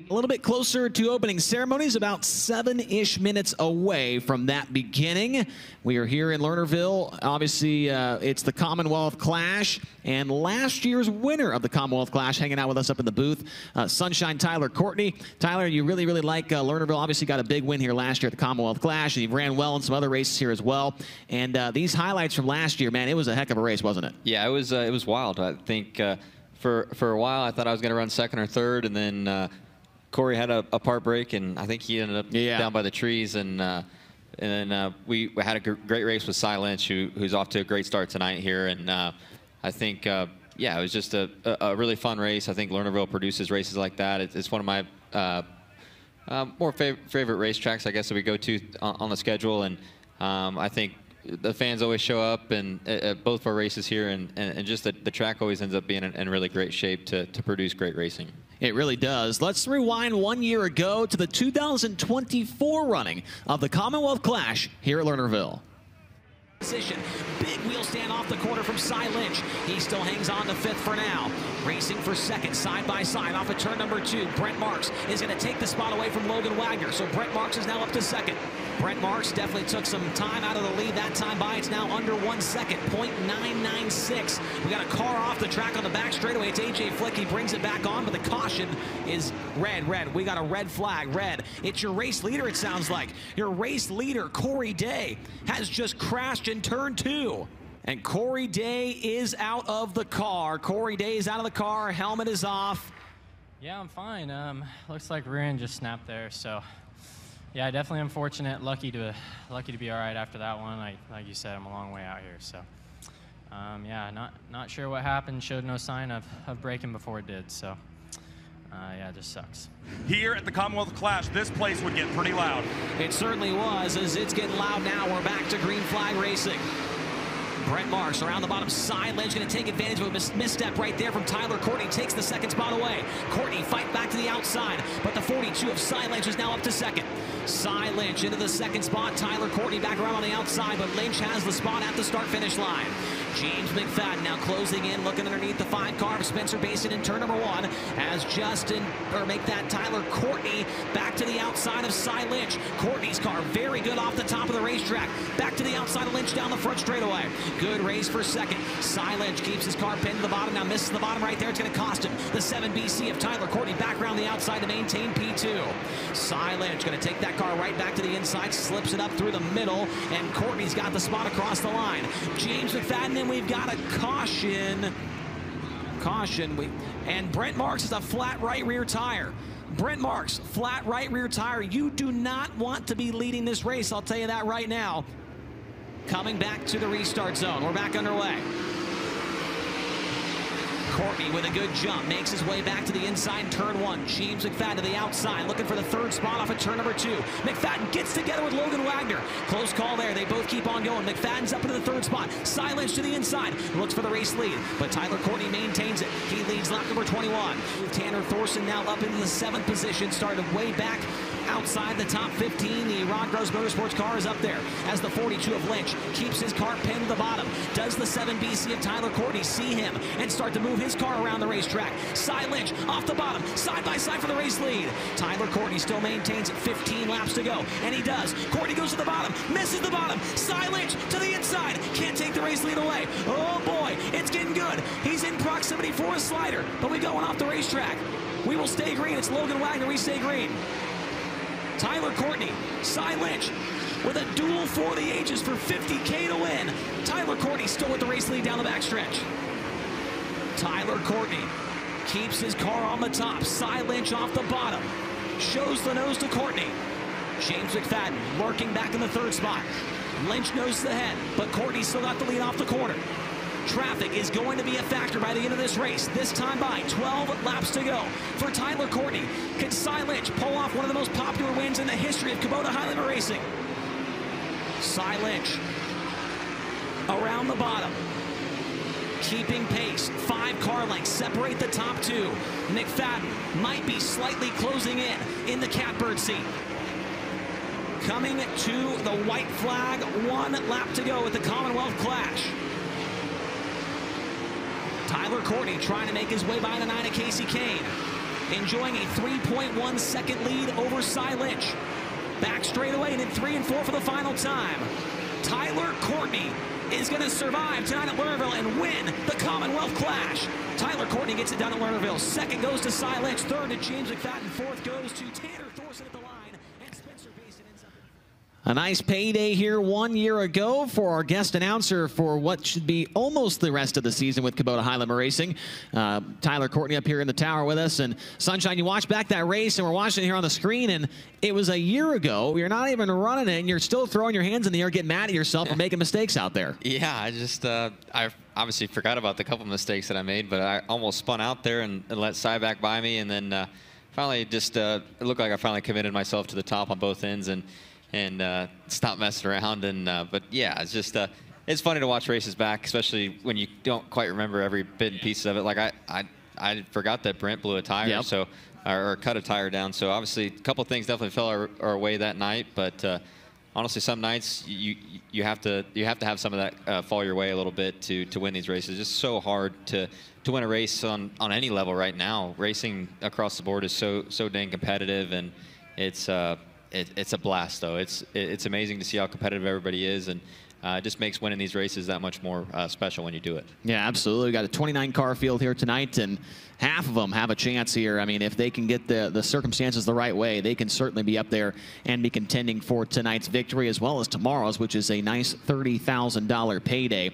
A little bit closer to opening ceremonies, about 7-ish minutes away from that beginning. We are here in Lernerville. Obviously, it's the Commonwealth Clash, and last year's winner of the Commonwealth Clash hanging out with us up in the booth, Sunshine Tyler Courtney. Tyler, you really like Lernerville. Obviously got a big win here last year at the Commonwealth Clash, and you ran well in some other races here as well. And these highlights from last year, man, it was a heck of a race, wasn't it?
Yeah, it was wild. I think for a while I thought I was going to run second or third, and then Corey had a part break, and I think he ended up down by the trees. And then we had a great race with Cy Lynch, who's off to a great start tonight here. And I think, yeah, it was just a really fun race. I think Lernerville produces races like that. It's one of my more favorite racetracks, I guess, that we go to on the schedule. And I think the fans always show up and at both of our races here, and just the track always ends up being in really great shape to produce great racing.
It really does. Let's rewind 1 year ago to the 2024 running of the Commonwealth Clash here at Lernerville. Position. Big wheel stand off the corner from Cy Lynch. He still hangs on to 5th for now. Racing for 2nd, side by side off of turn number 2. Brent Marks is going to take the spot away from Logan Wagner. So Brent Marks is now up to 2nd. Brent Marks definitely took some time out of the lead that time by. It's now under 1 second, 0.996. We got a car off the track on the back straightaway. It's AJ Flick. He brings it back on, but the caution is red. We got a red flag, red. It's your race leader, it sounds like. Your race leader, Corey Day, has just crashed in turn 2. And Corey Day is out of the car. Corey Day is out of the car. Helmet is off.
Yeah, I'm fine. Looks like rear end just snapped there, so yeah, definitely unfortunate. Lucky to be all right after that one. Like you said, I'm a long way out here, so yeah, not sure what happened. Showed no sign of braking before it did, so yeah, it just sucks.
Here at the Commonwealth Clash, this place would get pretty loud.
It certainly was, as it's getting loud now. We're back to green flag racing. Brent Marks around the bottom. Cy Lynch going to take advantage of a misstep right there from Tyler Courtney. Takes the 2nd spot away. Courtney fight back to the outside, but the 42 of Cy Lynch is now up to 2nd. Cy Lynch into the 2nd spot. Tyler Courtney back around on the outside, but Lynch has the spot at the start-finish line. James McFadden now closing in, looking underneath the 5 car of Spencer Basin in turn number 1 as Tyler Courtney back to the outside of Cy Lynch. Courtney's car very good off the top of the racetrack. Back to the outside of Lynch down the front straightaway. Good race for 2nd. Cy Lynch keeps his car pinned to the bottom. Now misses the bottom right there. It's going to cost him. The 7 BC of Tyler Courtney back around the outside to maintain P2. Cy Lynch going to take that car right back to the inside, slips it up through the middle, and Courtney's got the spot across the line. James McFadden, and we've got a caution. And Brent Marks is a flat right rear tire. Brent Marks, flat right rear tire. You do not want to be leading this race, I'll tell you that right now. Coming back to the restart zone. We're back underway. Courtney with a good jump, makes his way back to the inside turn 1. James McFadden to the outside, looking for the 3rd spot off of turn number 2. McFadden gets together with Logan Wagner. Close call there. They both keep on going. McFadden's up into the 3rd spot. Cy Lynch to the inside, looks for the race lead, but Tyler Courtney maintains it. He leads lap number 21. Tanner Thorson now up into the 7th position, started way back outside the top 15. The Ron Gross Motorsports car is up there as the 42 of Lynch keeps his car pinned to the bottom. Does the 7 BC of Tyler Courtney see him and start to move his car around the racetrack? Cy Lynch off the bottom, side by side for the race lead. Tyler Courtney still maintains it, 15 laps to go, and he does. Courtney goes to the bottom, misses the bottom. Cy Lynch to the inside, can't take the race lead away. Oh boy, it's getting good. He's in proximity for a slider, but we going off the racetrack. We will stay green. It's Logan Wagner. We stay green. Tyler Courtney, Cy Lynch with a duel for the ages for $50K to win. Tyler Courtney still with the race lead down the backstretch. Tyler Courtney keeps his car on the top. Cy Lynch off the bottom. Shows the nose to Courtney. James McFadden lurking back in the 3rd spot. Lynch noses ahead, but Courtney still got the lead off the corner. Traffic is going to be a factor by the end of this race. This time by 12 laps to go for Tyler Courtney. Can Cy Lynch pull off one of the most popular wins in the history of Kubota High Limit Racing? Cy Lynch around the bottom, keeping pace. 5 car lengths separate the top 2. McFadden might be slightly closing in the catbird seat. Coming to the white flag, 1 lap to go at the Commonwealth Clash. Tyler Courtney trying to make his way by the 9 of Casey Kane. Enjoying a 3.1 second lead over Cy Lynch. Back straightaway and in 3 and 4 for the final time. Tyler Courtney is going to survive tonight at Lernerville and win the Commonwealth Clash. Tyler Courtney gets it done at Lernerville. 2nd goes to Cy Lynch. 3rd to James McFadden. 4th goes to Tanner Thorson at the line. And Spencer Basin ends up. A nice payday here 1 year ago for our guest announcer for what should be almost the rest of the season with Kubota High Limit Racing. Tyler Courtney up here in the tower with us. And Sunshine, you watch back that race, and we're watching it here on the screen, and it was a year ago. You're not even running it, and you're still throwing your hands in the air, getting mad at yourself for making mistakes out there.
Yeah, I obviously forgot about the couple mistakes that I made, but I almost spun out there and let Cy back by me, and then finally just it looked like I finally committed myself to the top on both ends, and and stop messing around. And but yeah, it's just it's funny to watch races back, especially when you don't quite remember every bit and piece of it. Like I forgot that Brent blew a tire, so or cut a tire down. So obviously a couple things definitely fell our way that night. But honestly, some nights you have to have some of that fall your way a little bit to win these races. It's just so hard to win a race on any level right now. Racing across the board is so dang competitive, and it's a blast though. It's amazing to see how competitive everybody is, and it just makes winning these races that much more special when you do it.
Yeah, absolutely. We got a 29-car field here tonight, and half of them have a chance here. I mean, if they can get the circumstances the right way, they can certainly be up there and be contending for tonight's victory as well as tomorrow's, which is a nice $30,000 payday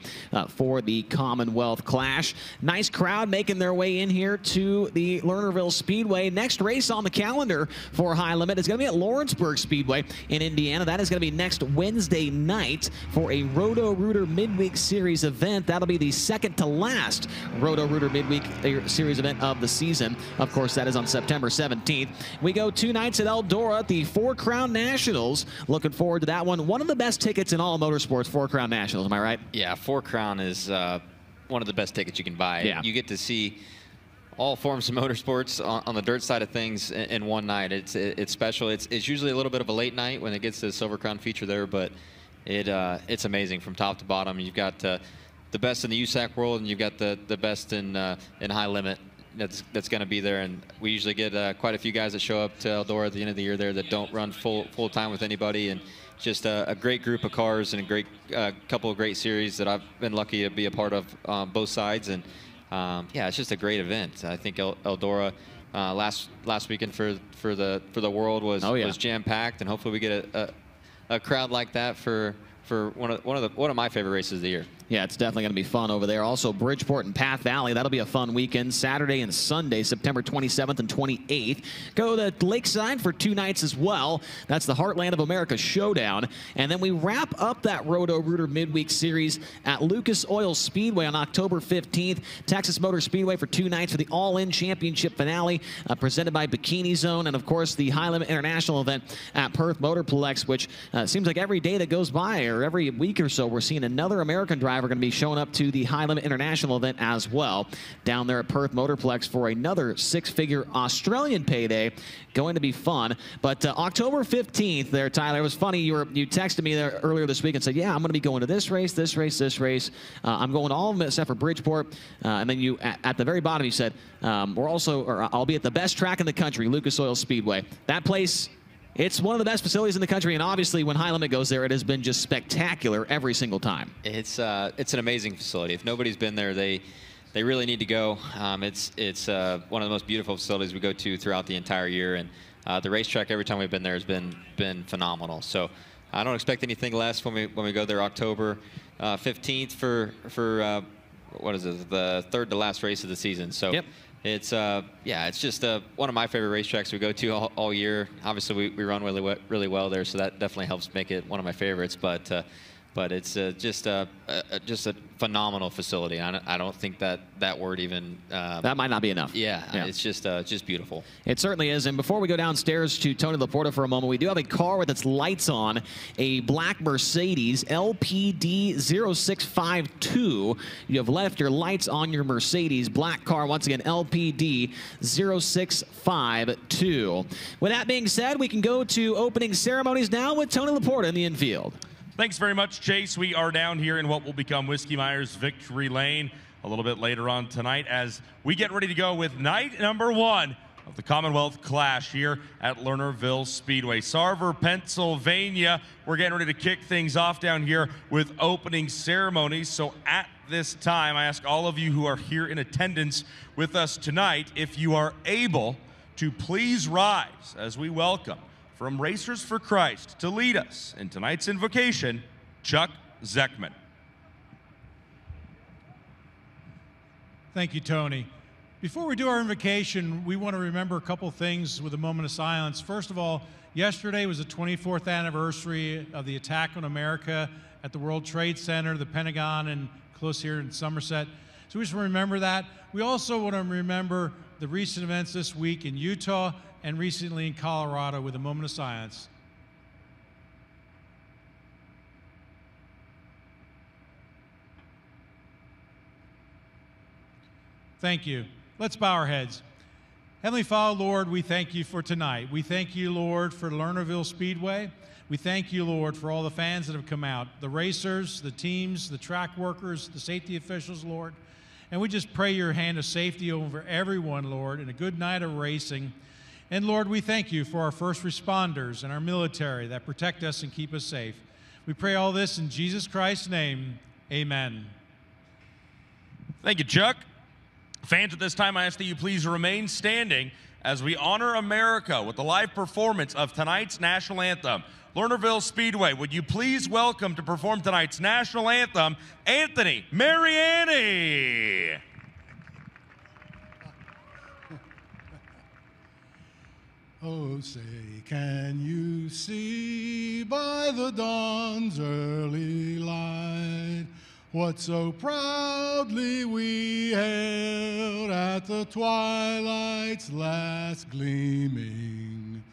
for the Commonwealth Clash. Nice crowd making their way in here to the Lernerville Speedway. Next race on the calendar for High Limit is going to be at Lawrenceburg Speedway in Indiana. That is going to be next Wednesday night for a Roto-Rooter Midweek Series event. That'll be the second to last Roto-Rooter Midweek Series event of the season. Of course, that is on September 17th. We go 2 nights at Eldora, the 4 Crown Nationals. Looking forward to that one. One of the best tickets in all of motorsports, 4 Crown Nationals. Am I right?
Yeah, 4 Crown is one of the best tickets you can buy.
Yeah.
You get to see all forms of motorsports on the dirt side of things in one night. It's special. It's usually a little bit of a late night when it gets to the Silver Crown feature there, but it's amazing from top to bottom. You've got the best in the USAC world, and you've got the best in High Limit. That's going to be there, and we usually get quite a few guys that show up to Eldora at the end of the year there that don't run full time with anybody, and just a great group of cars and a great couple of great series that I've been lucky to be a part of both sides. And yeah, it's just a great event. I think Eldora last weekend for the world was jam packed, and hopefully we get a crowd like that for one of my favorite races of the year.
Yeah, it's definitely going to be fun over there. Also, Bridgeport and Path Valley, that'll be a fun weekend. Saturday and Sunday, September 27th and 28th. Go to Lakeside for 2 nights as well. That's the Heartland of America Showdown. And then we wrap up that Roto-Rooter Midweek Series at Lucas Oil Speedway on October 15th. Texas Motor Speedway for 2 nights for the All-In Championship finale, presented by Bikini Zone. And, of course, the High Limit International event at Perth Motorplex, which seems like every day that goes by or every week or so, we're seeing another American driver going to be showing up to the High Limit International event as well down there at Perth Motorplex for another 6-figure Australian payday. Going to be fun. But October 15th there, Tyler, it was funny. You texted me there earlier this week and said, yeah, I'm going to be going to this race, this race, this race. I'm going to all of them except for Bridgeport. And then you, at the very bottom, you said, I'll be at the best track in the country, Lucas Oil Speedway. That place, it's one of the best facilities in the country, and obviously when High Limit goes there, it has been just spectacular every single time.
It's an amazing facility. If nobody's been there, they really need to go. It's one of the most beautiful facilities we go to throughout the entire year, and the racetrack every time we've been there has been phenomenal. So I don't expect anything less when we go there October 15th for what is it, the 3rd to last race of the season. So. Yep. It's it's just one of my favorite racetracks we go to all year. Obviously, we run really well there, so that definitely helps make it one of my favorites. But it's just a phenomenal facility. I don't think that word even
that might not be enough.
Yeah. It's just beautiful.
It certainly is. And before we go downstairs to Tony Laporta for a moment, we do have a car with its lights on, a black Mercedes LPD 0652. You have left your lights on your Mercedes. Black car, once again, LPD 0652. With that being said, we can go to opening ceremonies now with Tony Laporta in the infield.
Thanks very much, Chase. We are down here in what will become Whiskey Myers Victory Lane a little bit later on tonight as we get ready to go with night number 1 of the Commonwealth Clash here at Lernerville Speedway. Sarver, Pennsylvania. We're getting ready to kick things off down here with opening ceremonies. So at this time, I ask all of you who are here in attendance with us tonight, if you are able to please rise as we welcome from Racers for Christ to lead us in tonight's invocation, Chuck Zeckman.
Thank you, Tony. Before we do our invocation, we want to remember a couple things with a moment of silence. First of all, yesterday was the 24th anniversary of the attack on America at the World Trade Center, the Pentagon, and close here in Somerset. So we just want to remember that. We also want to remember the recent events this week in Utah and recently in Colorado with a moment of silence. Thank you. Let's bow our heads. Heavenly Father, Lord, we thank you for tonight. We thank you, Lord, for Lernerville Speedway. We thank you, Lord, for all the fans that have come out, the racers, the teams, the track workers, the safety officials, Lord. And we just pray your hand of safety over everyone, Lord, and a good night of racing. And Lord, we thank you for our first responders and our military that protect us and keep us safe. We pray all this in Jesus Christ's name. Amen.
Thank you, Chuck. Fans, at this time, I ask that you please remain standing as we honor America with the live performance of tonight's national anthem. Lernerville Speedway, would you please welcome to perform tonight's national anthem, Anthony Mariani.
Oh, say, can you see by the dawn's early light what so proudly we hailed at the twilight's last gleaming,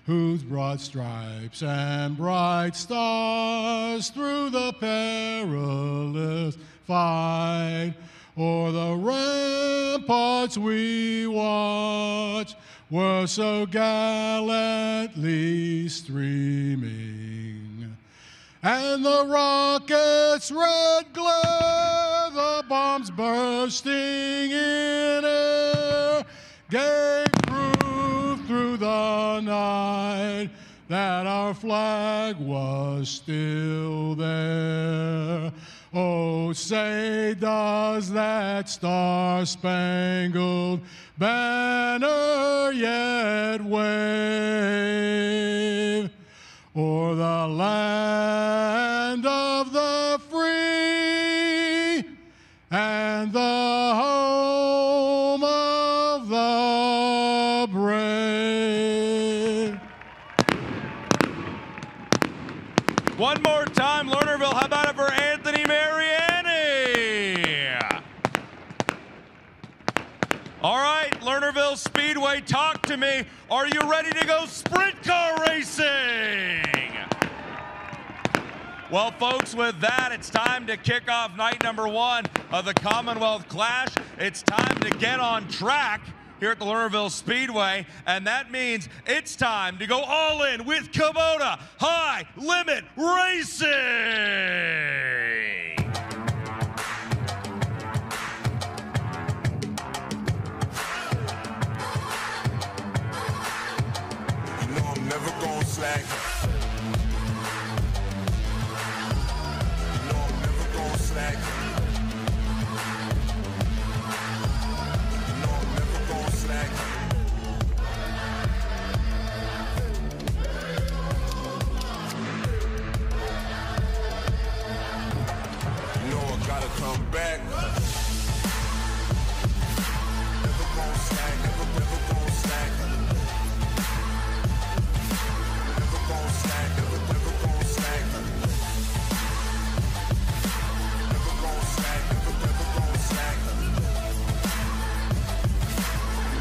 whose broad stripes and bright stars through the perilous fight o'er the ramparts we watched were so gallantly streaming, and the rocket's red glare, the bombs bursting in air, gave proof through the night that our flag was still there. Oh, say, does that star-spangled banner yet wave o'er the land of the free and the home of the brave?
One more time, Lernerville. How about it for Anthony Mariani? All right, Lernerville Speedway, talk to me. Are you ready to go sprint car racing? Well, folks, with that, it's time to kick off night number 1 of the Commonwealth Clash. It's time to get on track here at the Lernerville Speedway, and that means it's time to go all in with Kubota High Limit Racing.
You know I'm never gonna slack. You know I'm never gonna slack. Come back. Never gon' slack, never gon' slack. Never gon' slack, never gon' slack. Never gon' slack, never gon' slack.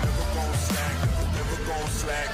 Never gon' slack, never gon' slack.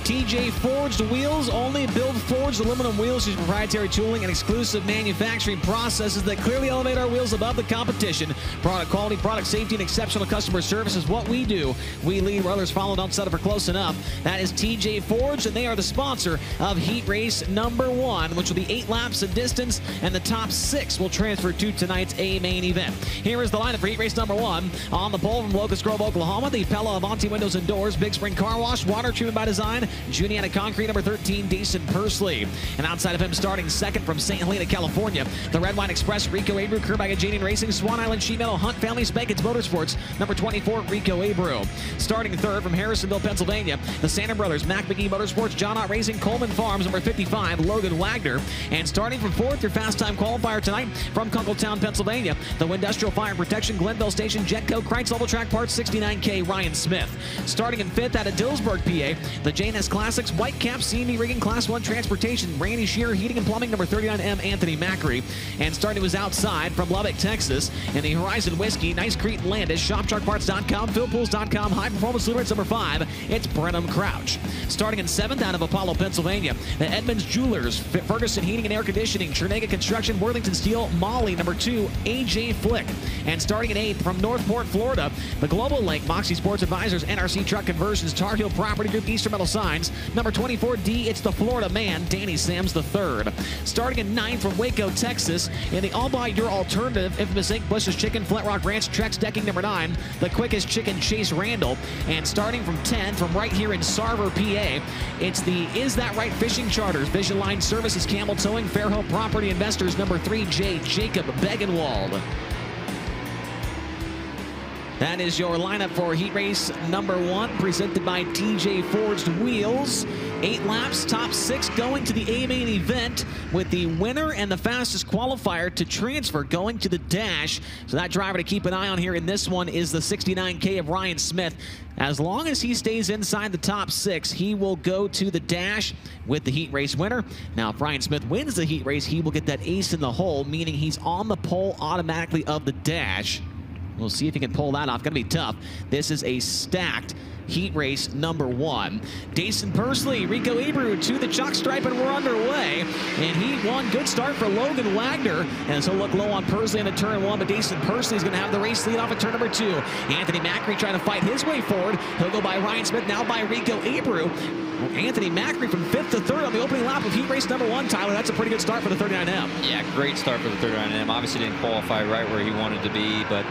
TJ Forged Wheels only build forged aluminum wheels using proprietary tooling and exclusive manufacturing processes that clearly elevate our wheels above the competition. Product quality, product safety, and exceptional customer service is what we do. We lead where others follow, don't settle for close enough. That is TJ Forged, and they are the sponsor of Heat Race number 1, which will be 8 laps of distance, and the top 6 will transfer to tonight's A main event. Here is the lineup for Heat Race number 1. On the pole from Locust Grove, Oklahoma, the Pella Avanti Windows and Doors, Big Spring Car Wash, Water Treatment by Design, Juniata Concrete, number 13, Decent Pursley. And outside of him, starting second from St. Helena, California, the Red Wine Express, Rico Abreu, Kerbag Janian Racing, Swan Island Sheet Metal, Hunt Family, Spankins Motorsports, number 24, Rico Abreu. Starting third from Harrisonville, Pennsylvania, the Sander Brothers, Mac McGee Motorsports, John Ott Racing, Coleman Farms, number 55, Logan Wagner. And starting from fourth, your fast time qualifier tonight from Kunkletown, Pennsylvania, the Industrial Fire Protection, Glenville Station, Jetco, Kreitz Level Track Parts, 69K, Ryan Smith. Starting in fifth out of Dillsburg, PA, the JNS Midwest Classics, Whitecap, CME Rigging, Class 1 Transportation, Randy Shearer, Heating and Plumbing, number 39M, Anthony Macri. And starting was outside from Lubbock, Texas, in the Horizon Whiskey, Nice Crete and Landis, ShopSharkParts.com, PhilPools.com, High Performance Lubricants, number 5, it's Brenham Crouch. Starting in 7th out of Apollo, Pennsylvania, the Edmunds Jewelers, Ferguson Heating and Air Conditioning, Chernega Construction, Worthington Steel, Molly, number 2, AJ Flick. And starting in 8th from Northport, Florida, the Global Lake, Moxie Sports Advisors, NRC Truck Conversions, Tar Heel Property Group, Eastern Metal Signs, number 24D, it's the Florida Man, Danny Sams III. Starting in 9th from Waco, Texas, in the All By Your Alternative, Infamous Inc., Bush's Chicken, Flint Rock Ranch, Trex Decking, number 9, the Quickest Chicken, Chase Randall. And starting from 10th, from right here in Sarver, PA, it's the Is That Right Fishing Charters, Vision Line Services, Camel Towing, Fairhope Property Investors, number 3, J. Jacob Begenwald. That is your lineup for heat race number 1, presented by TJ Forged Wheels. 8 laps, top 6 going to the A main event, with the winner and the fastest qualifier to transfer going to the dash. So that driver to keep an eye on here in this one is the 69K of Ryan Smith. As long as he stays inside the top 6, he will go to the dash with the heat race winner. Now, if Ryan Smith wins the heat race, he will get that ace in the hole, meaning he's on the pole automatically of the dash. We'll see if he can pull that off. Gonna be tough. This is a stacked heat race number 1. Dason Pursley, Rico Abreu to the chalk stripe, and we're underway. And heat 1, good start for Logan Wagner. And so look low on Pursley into turn 1, but Dason Pursley is going to have the race lead off at turn number 2. Anthony Macri trying to fight his way forward. He'll go by Ryan Smith, now by Rico Abreu. Anthony Macri from 5th to 3rd on the opening lap of heat race number 1. Tyler, that's a pretty good start for the 39M.
Yeah, great start for the 39M. Obviously didn't qualify right where he wanted to be, but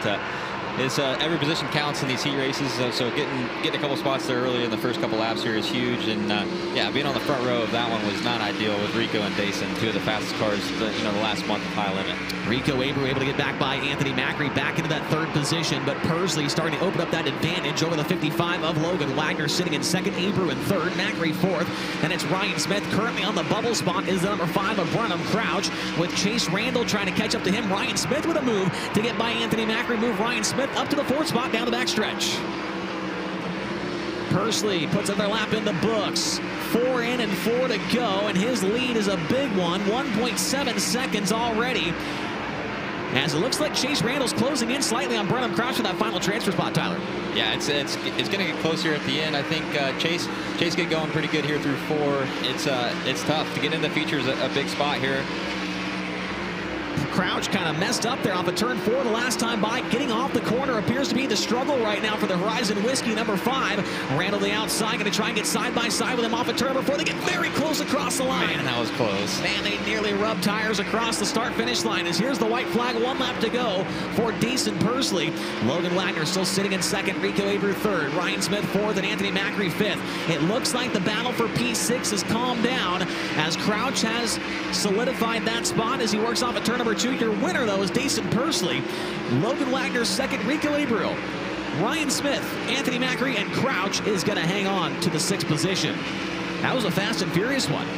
every position counts in these heat races. So getting a couple spots there early in the first couple laps here is huge. And yeah, being on the front row of that one was not ideal with Rico and Dason, 2 of the fastest cars, the last month of high limit.
Rico Abreu able to get back by Anthony Macri back into that 3rd position, but Pursley starting to open up that advantage over the 55 of Logan Wagner, sitting in 2nd, Abreu in 3rd, Macri 4th, and it's Ryan Smith currently on the bubble spot is the number 5 of Brenham Crouch, with Chase Randall trying to catch up to him. Ryan Smith with a move to get by Anthony Macri, move Ryan Smith up to the 4th spot down the backstretch. Pursley puts another lap in the books. 4 in and 4 to go, and his lead is a big one, 1.7 seconds already. As it looks like Chase Randall's closing in slightly on Brenham Crouch for that final transfer spot, Tyler.
Yeah, it's going to get close here at the end. I think Chase get going pretty good here through 4. It's tough to get into the features, a big spot here.
Crouch kind of messed up there off of turn 4 the last time by. Getting off the corner appears to be the struggle right now for the Horizon Whiskey, number 5. Randall the outside, going to try and get side by side with him off of turn number 4. They get very close across the line.
Man, that was close.
Man, they nearly rubbed tires across the start-finish line. As here's the white flag, 1 lap to go for Dason Pursley. Logan Wagner still sitting in 2nd, Rico Abreu 3rd, Ryan Smith 4th, and Anthony Macri 5th. It looks like the battle for P6 has calmed down as Crouch has solidified that spot as he works off at turn number 2. Your winner, though, is Dason Pursley. Logan Wagner 2nd, Rico Abreu. Ryan Smith, Anthony Macri, and Crouch is going to hang on to the 6th position. That was a fast and furious one.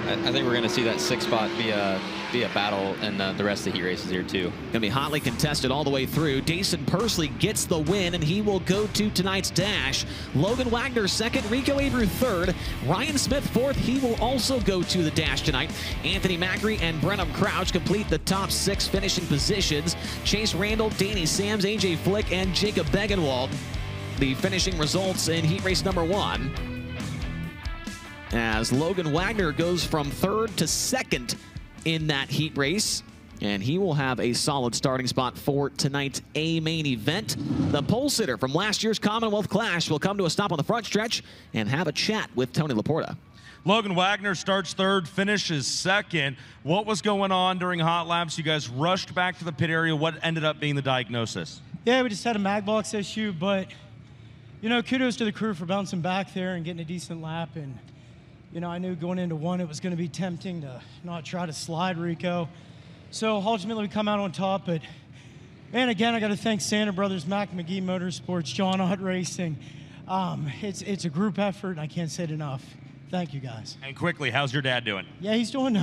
I think we're going to see that 6th spot be a battle in the rest of the heat races here too.
Going to be hotly contested all the way through. Dason Pursley gets the win, and he will go to tonight's dash. Logan Wagner 2nd, Rico Abreu 3rd, Ryan Smith 4th. He will also go to the dash tonight. Anthony Macri and Brenham Crouch complete the top 6 finishing positions. Chase Randall, Danny Sams, AJ Flick, and Jacob Begenwald. The finishing results in heat race number 1. As Logan Wagner goes from 3rd to 2nd in that heat race, and he will have a solid starting spot for tonight's A main event. The pole sitter from last year's Commonwealth Clash will come to a stop on the front stretch and have a chat with Tony Laporta.
Logan Wagner starts 3rd, finishes 2nd. What was going on during hot laps? You guys rushed back to the pit area. What ended up being the diagnosis?
Yeah, we just had a mag box issue, but, kudos to the crew for bouncing back there and getting a decent lap. And I knew going into 1 it was going to be tempting to not try to slide Rico. So ultimately we come out on top. And again, I got to thank Santa Brothers, Mac McGee Motorsports, John Ott Racing. It's a group effort, and I can't say it enough. Thank you, guys.
And quickly, how's your dad doing?
Yeah, he's doing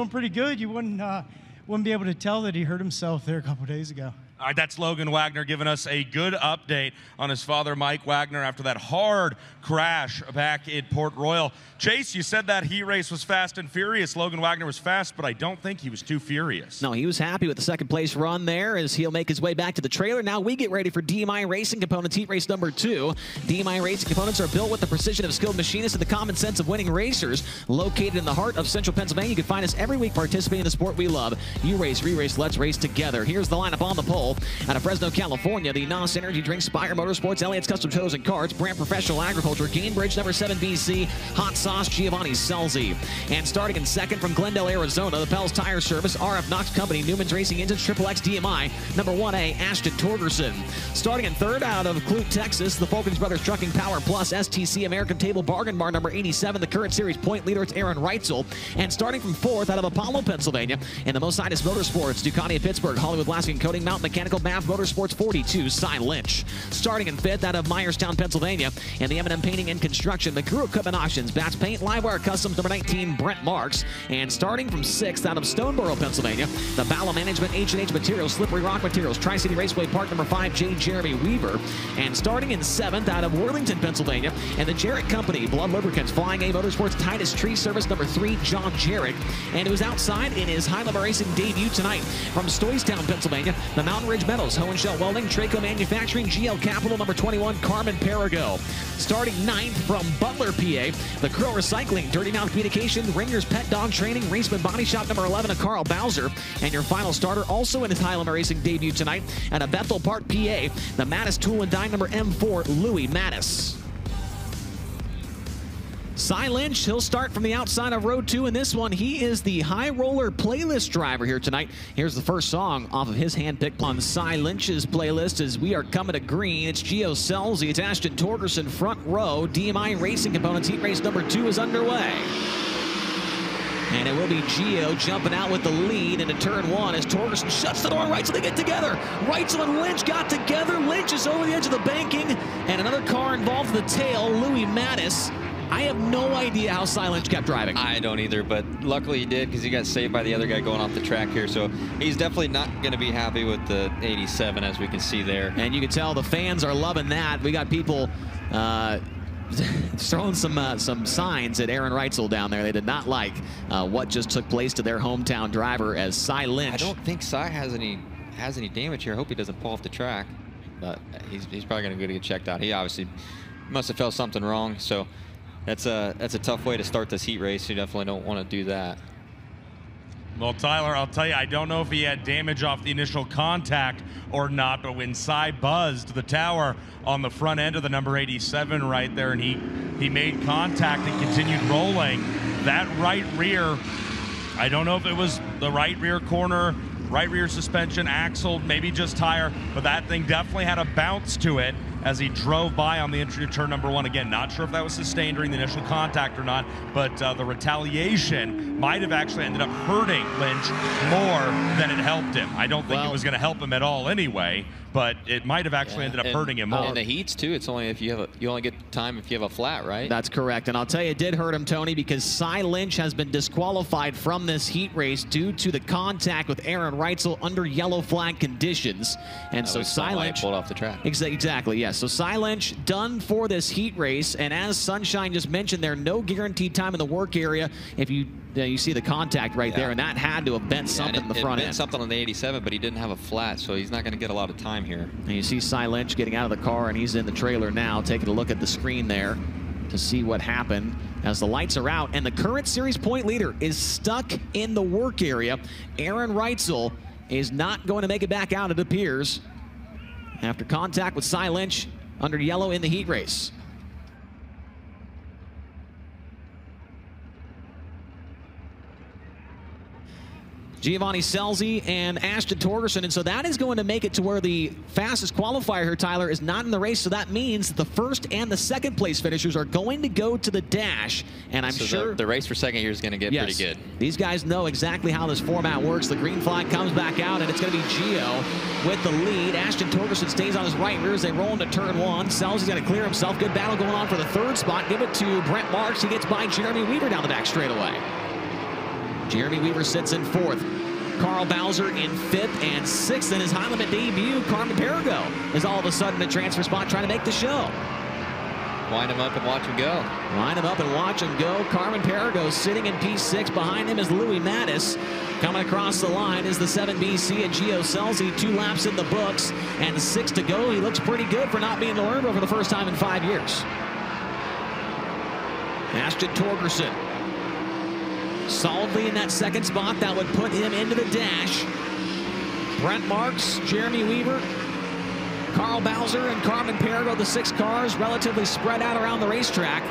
pretty good. You wouldn't be able to tell that he hurt himself there a couple days ago.
All right, that's Logan Wagner giving us a good update on his father, Mike Wagner, after that hard crash back in Port Royal. Chase, you said that heat race was fast and furious. Logan Wagner was fast, but I don't think he was too furious.
No, he was happy with the second place run there as he'll make his way back to the trailer. Now we get ready for DMI Racing Components heat race number 2. DMI Racing Components are built with the precision of skilled machinists and the common sense of winning racers. Located in the heart of central Pennsylvania, you can find us every week participating in the sport we love. You race, re-race, let's race together. Here's the lineup on the pole. Out of Fresno, California, the NOS Energy Drink, Spire Motorsports, Elliott's Custom Tows and Carts, Brand Professional Agriculture, Gainbridge number 7 BC, Hot Sauce, Giovanni Selzy. And starting in second from Glendale, Arizona, the Pell's Tire Service, RF Knox Company, Newman's Racing Engines, Triple X DMI, number 1A, Ashton Torgerson. Starting in third out of Clute, Texas, the Falkins Brothers Trucking Power Plus, STC American Table Bargain Bar number 87, the current series point leader, it's Aaron Reitzel. And starting from fourth out of Apollo, Pennsylvania, in the Mositis Motorsports, Ducati of Pittsburgh, Hollywood Blasting and Coating, Mountain Mechanical, MAV Motorsports 42, Cy Lynch. Starting in fifth out of Myerstown, Pennsylvania, in the M&M Painting and Construction, the Crew Equipment Auctions, Bats Paint, Livewire Customs number 19, Brent Marks. And starting from sixth out of Stoneboro, Pennsylvania, the Bala Management, H&H Materials, Slippery Rock Materials, Tri-City Raceway Park number 5, J. Jeremy Weaver. And starting in seventh out of Worthington, Pennsylvania, and the Jarrett Company, Blood Lubricants, Flying A Motorsports, Titus Tree Service number 3, John Jarrett. And it was outside in his high-level racing debut tonight from Stoystown, Pennsylvania, the Mountain Ridge Metals, Hohenschel Welding, Traco Manufacturing, GL Capital number 21, Carmen Perigo. Starting ninth from Butler, PA, the Crow Recycling, Dirty Mouth Communication, Ringer's Pet Dog Training, Raceman Body Shop number 11, Carl Bowser. And your final starter, also in his high-level racing debut tonight, at a Bethel Park, PA, the Mattis Tool and Die number M4, Louis Mattis. Cy Lynch, he'll start from the outside of row 2 in this one. He is the high roller playlist driver here tonight. Here's the first song off of his handpicked on Cy Lynch's playlist as we are coming to green. It's Gio Selzy, it's Ashton Torgerson, front row. DMI Racing Components heat race number 2 is underway. And it will be Gio jumping out with the lead into turn 1 as Torgerson shuts the door. Reitzel, they get together. Reitzel and Lynch got together. Lynch is over the edge of the banking. And another car involved in the tail, Louis Mattis. I have no idea how Cy Lynch kept driving.
I don't either, but luckily he did because he got saved by the other guy going off the track here. So he's definitely not going to be happy with the 87, as we can see there.
And you can tell the fans are loving that. We got people throwing some signs at Aaron Reitzel down there. They did not like what just took place to their hometown driver as Cy Lynch.
I don't think Cy has any damage here. I hope he doesn't fall off the track, but he's probably going to go get checked out. He obviously must have felt something wrong. So that's a tough way to start this heat race. You definitely don't want to do that.
Well, Tyler, I'll tell you, I don't know if he had damage off the initial contact or not, but when Cy buzzed the tower on the front end of the number 87 right there, and he made contact and continued rolling, that right rear, I don't know if it was the right rear corner, right rear suspension, axle, maybe just tire, but that thing definitely had a bounce to it as he drove by on the entry to turn number 1. Again, not sure if that was sustained during the initial contact or not, but the retaliation might have actually ended up hurting Lynch more than it helped him. I don't think it was going to help him at all anyway, but it might have actually ended up hurting him more.
In the heats too, it's only if you only get time if you have a flat, right?
That's correct, and I'll tell you, it did hurt him, Tony, because Cy Lynch has been disqualified from this heat race due to the contact with Aaron Reitzel under yellow flag conditions, and so Cy Lynch
pulled off the track.
Exactly, yes. So Cy Lynch done for this heat race, and as Sunshine just mentioned, there no guaranteed time in the work area. If you see the contact right there, and that had to have bent something in the front end.
Bent something on the 87, but he didn't have a flat, so he's not going to get a lot of time here.
And you see Cy Lynch getting out of the car, and he's in the trailer now, taking a look at the screen there to see what happened as the lights are out. And the current series point leader is stuck in the work area. Aaron Reitzel is not going to make it back out, it appears, after contact with Cy Lynch under yellow in the heat race. Giovanni Selzy and Ashton Torgerson. And so that is going to make it to where the fastest qualifier here, Tyler, is not in the race. So that means that the first and the second place finishers are going to go to the dash. And I'm sure
the race for second here is going to get pretty good.
These guys know exactly how this format works. The green flag comes back out, and it's going to be Gio with the lead. Ashton Torgerson stays on his right rear as they roll into turn 1. Selzy's going to clear himself. Good battle going on for the third spot. Give it to Brent Marks. He gets by Jeremy Weaver down the back straightaway. Jeremy Weaver sits in fourth. Carl Bowser in 5th, and 6th in his high limit debut. Carmen Perigo is all of a sudden a transfer spot trying to make the show.
Line him up and watch him go.
Line him up and watch him go. Carmen Perigo sitting in P6. Behind him is Louis Mattis. Coming across the line is the 7BC at Gio Selzy. 2 laps in the books and 6 to go. He looks pretty good for not being in Lernerville for the first time in 5 years. Ashton Torgerson solidly in that 2nd spot. That would put him into the dash. Brent Marks, Jeremy Weaver, Carl Bowser, and Carmen Perigo, the 6 cars, relatively spread out around the racetrack.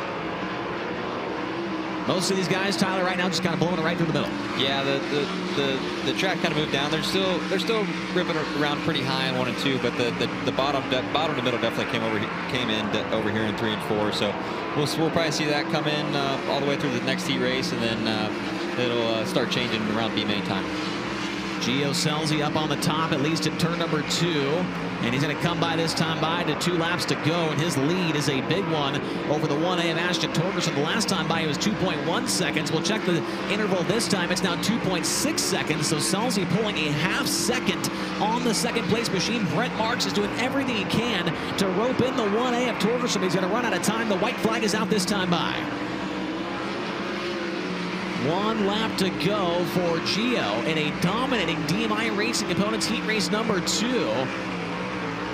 Most of these guys, Tyler, right now just kind of blowing it right through the middle.
Yeah, the track kind of moved down. They're still ripping around pretty high in 1 and 2, but the bottom to middle definitely came in over here in 3 and 4. So we'll probably see that come in all the way through the next heat race, and then it'll start changing around B main time.
Gio Selzy up on the top, at least at turn number 2. And he's going to come by this time by to 2 laps to go. And his lead is a big one over the 1A of Ashton Torgerson. The last time by, it was 2.1 seconds. We'll check the interval this time. It's now 2.6 seconds. So Selzy pulling a ½ second on the 2nd place machine. Brent Marks is doing everything he can to rope in the 1A of Torgerson. He's going to run out of time. The white flag is out this time by. 1 lap to go for Gio in a dominating DMI Racing Components heat race number 2.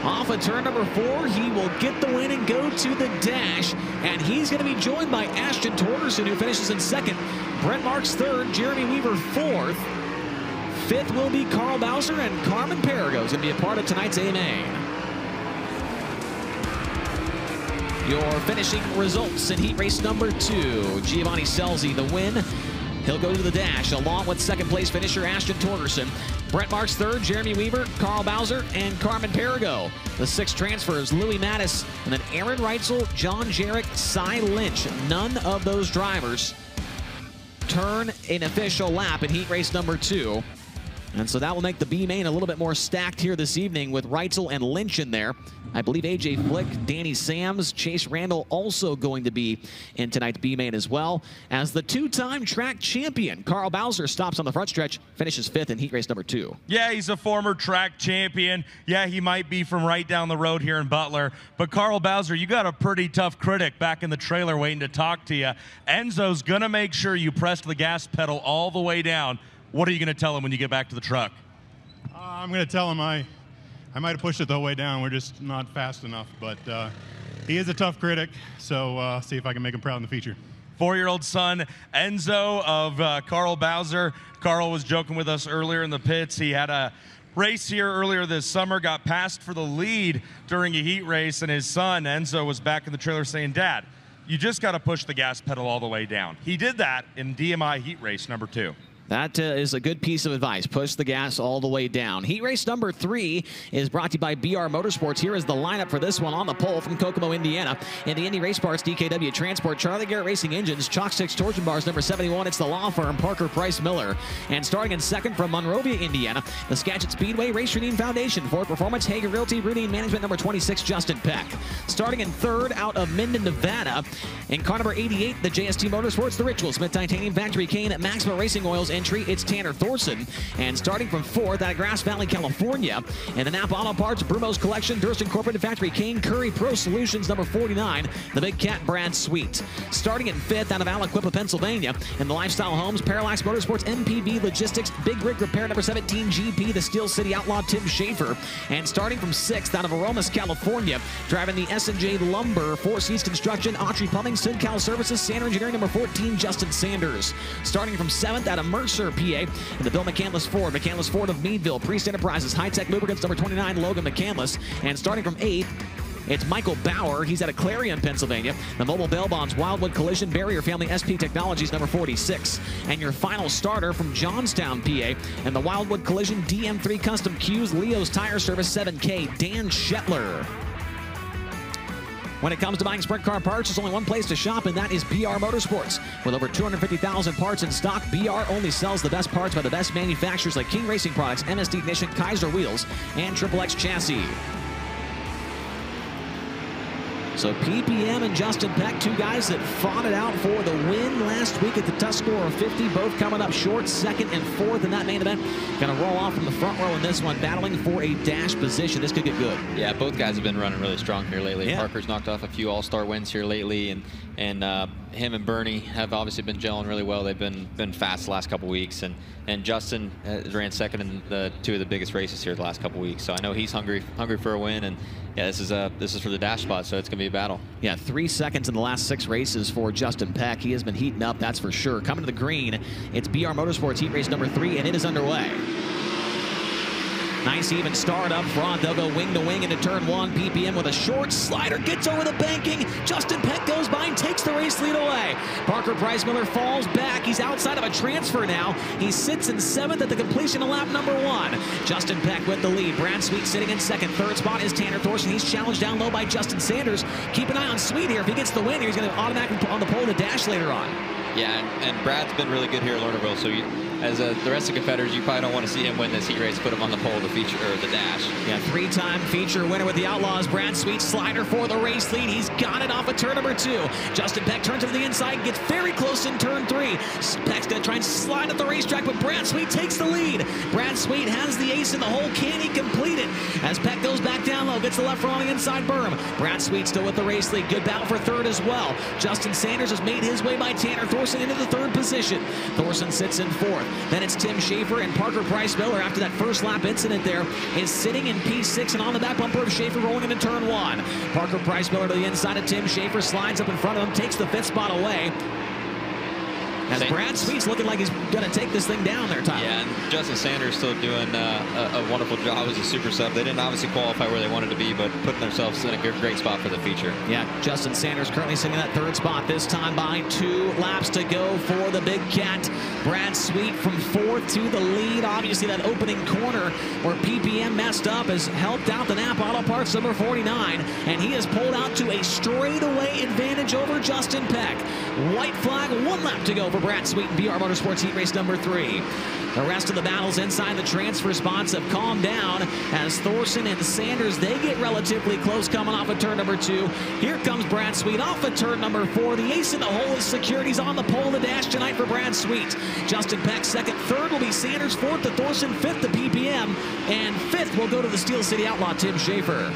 Off of turn number 4, he will get the win and go to the dash. And he's going to be joined by Ashton Torgerson, who finishes in 2nd. Brent Marks 3rd, Jeremy Weaver 4th. 5th will be Carl Bowser, and Carmen Perigo is going to be a part of tonight's AMA. Your finishing results in heat race number 2. Giovanni Selzy, the win. He'll go to the dash along with 2nd place finisher Ashton Torgerson. Brent Marks 3rd, Jeremy Weaver, Carl Bowser, and Carmen Perigo. The 6 transfers, Louis Mattis, and then Aaron Reitzel, John Jarek, Cy Lynch. None of those drivers turn an official lap in heat race number 2. And so that will make the B main a little bit more stacked here this evening with Reitzel and Lynch in there. I believe AJ Flick, Danny Sams, Chase Randall also going to be in tonight's B main as well. As the 2-time track champion, Carl Bowser stops on the front stretch, finishes 5th in heat race number 2.
Yeah, he's a former track champion. Yeah, he might be from right down the road here in Butler. But Carl Bowser, you got a pretty tough critic back in the trailer waiting to talk to you. Enzo's going to make sure you press the gas pedal all the way down. What are you going to tell him when you get back to the truck?
I'm going to tell him I might have pushed it the whole way down. We're just not fast enough. But he is a tough critic, so see if I can make him proud in the future.
4-year-old son, Enzo, of Carl Bowser. Carl was joking with us earlier in the pits. He had a race here earlier this summer, got passed for the lead during a heat race, and his son, Enzo, was back in the trailer saying, "Dad, you just got to push the gas pedal all the way down." He did that in DMI heat race number 2.
That is a good piece of advice. Push the gas all the way down. Heat race number 3 is brought to you by BR Motorsports. Here is the lineup for this one on the pole from Kokomo, Indiana. In the Indy Race Parts, DKW Transport, Charlie Garrett Racing Engines, Chalk Sticks Torsion Bars, number 71. It's the law firm, Parker Price Miller. And starting in 2nd from Monrovia, Indiana, the Skagit Speedway, Race Redeem Foundation, Ford Performance, Hager Realty, Routine Management, number 26, Justin Peck. Starting in 3rd out of Minden, Nevada, in car number 88, the JST Motorsports, the Ritual, Smith Titanium Factory, Kane, Maxima Racing Oils entry, it's Tanner Thorson. And starting from 4th out of Grass Valley, California, in the Napa Auto Parts, Brumos Collection, Durst Incorporated Factory, Kane Curry Pro Solutions, number 49, the Big Cat Brad Sweet. Starting in 5th out of Aliquippa, Pennsylvania, in the Lifestyle Homes, Parallax Motorsports, MPV Logistics, Big Rig Repair, number 17, GP, the Steel City Outlaw, Tim Schaefer. And starting from 6th out of Aromas, California, driving the S&J Lumber, Four Seas Construction, Autry Plumbing, SynCal Services, Sander Engineering, number 14, Justin Sanders. Starting from 7th out of Mercer, PA, in the Bill McCandless Ford of Meadville, Priest Enterprises, High Tech Lubricants, number 29, Logan McCandless. And starting from 8th, it's Michael Bauer. He's out of Clarion, Pennsylvania. The Mobile Bail Bonds, Wildwood Collision Barrier Family, SP Technologies, number 46. And your final starter from Johnstown, PA, and the Wildwood Collision DM3 Custom Qs, Leo's Tire Service, 7K, Dan Shetler. When it comes to buying sprint car parts, there's only one place to shop, and that is BR Motorsports. With over 250,000 parts in stock, BR only sells the best parts by the best manufacturers like King Racing Products, MSD Ignition, Kaiser Wheels, and Triple X Chassis. So PPM and Justin Peck, two guys that fought it out for the win last week at the tough score of 50, both coming up short, second and fourth in that main event. Going to roll off from the front row in this one, battling for a dash position. This could get good.
Yeah, both guys have been running really strong here lately.
Yeah.
Parker's knocked off a few all-star wins here lately, and him and Bernie have obviously been gelling really well. They've been fast the last couple weeks, and Justin ran second in the two of the biggest races here the last couple weeks. So I know he's hungry for a win, and yeah, this is for the dash spot, so it's gonna be a battle.
Yeah, 3 seconds in the last 6 races for Justin Peck. He has been heating up, that's for sure. Coming to the green, it's BR Motorsports heat race number 3, and it is underway. Nice even start up front. They'll go wing to wing into turn 1. PPM with a short slider, gets over the banking. Justin Peck goes by and takes the race lead away. Parker Price Miller falls back. He's outside of a transfer now. He sits in 7th at the completion of lap number 1. Justin Peck with the lead. Brad Sweet sitting in 2nd. 3rd spot is Tanner Thorson. He's challenged down low by Justin Sanders. Keep an eye on Sweet here. If he gets the win here, he's going to automatically put on the pole of the dash later on.
Yeah, and Brad's been really good here at Lernerville, so as the rest of the competitors, you probably don't want to see him win this heat race, put him on the pole, the feature, or the dash.
Yeah, 3-time feature winner with the Outlaws. Brad Sweet slider for the race lead. He's got it off of turn number 2. Justin Peck turns to the inside, gets very close in turn 3. Peck's going to try and slide at the racetrack, but Brad Sweet takes the lead. Brad Sweet has the ace in the hole. Can he complete it? As Peck goes back down low, gets the left front on the inside berm. Brad Sweet still with the race lead. Good battle for 3rd as well. Justin Sanders has made his way by Tanner Thorson into the 3rd position. Thorson sits in 4th. Then it's Tim Schaefer and Parker Price Miller, after that first lap incident there, is sitting in P6 and on the back bumper of Schaefer rolling into turn 1. Parker Price Miller to the inside of Tim Schaefer, slides up in front of him, takes the 5th spot away. As Brad Sweet's looking like he's going to take this thing down there, Tyler.
Yeah, and Justin Sanders still doing a wonderful job as a super sub. They didn't obviously qualify where they wanted to be, but putting themselves in a great spot for the feature.
Yeah, Justin Sanders currently sitting in that 3rd spot, this time behind 2 laps to go for the Big Cat. Brad Sweet from 4th to the lead. Obviously, that opening corner where PPM messed up has helped out the Napa Auto Parts number 49, and he has pulled out to a straightaway advantage over Justin Peck. White flag, 1 lap to go for Brad Sweet and BR Motorsports heat race number 3. The rest of the battles inside the transfer spots have calmed down as Thorson and Sanders, they get relatively close coming off of turn number 2. Here comes Brad Sweet off of turn number 4. The ace in the hole is secured. He's on the pole of the dash tonight for Brad Sweet. Justin Peck 2nd. 3rd will be Sanders. 4th to Thorson. 5th to PPM. And 5th will go to the Steel City Outlaw, Tim Schaefer.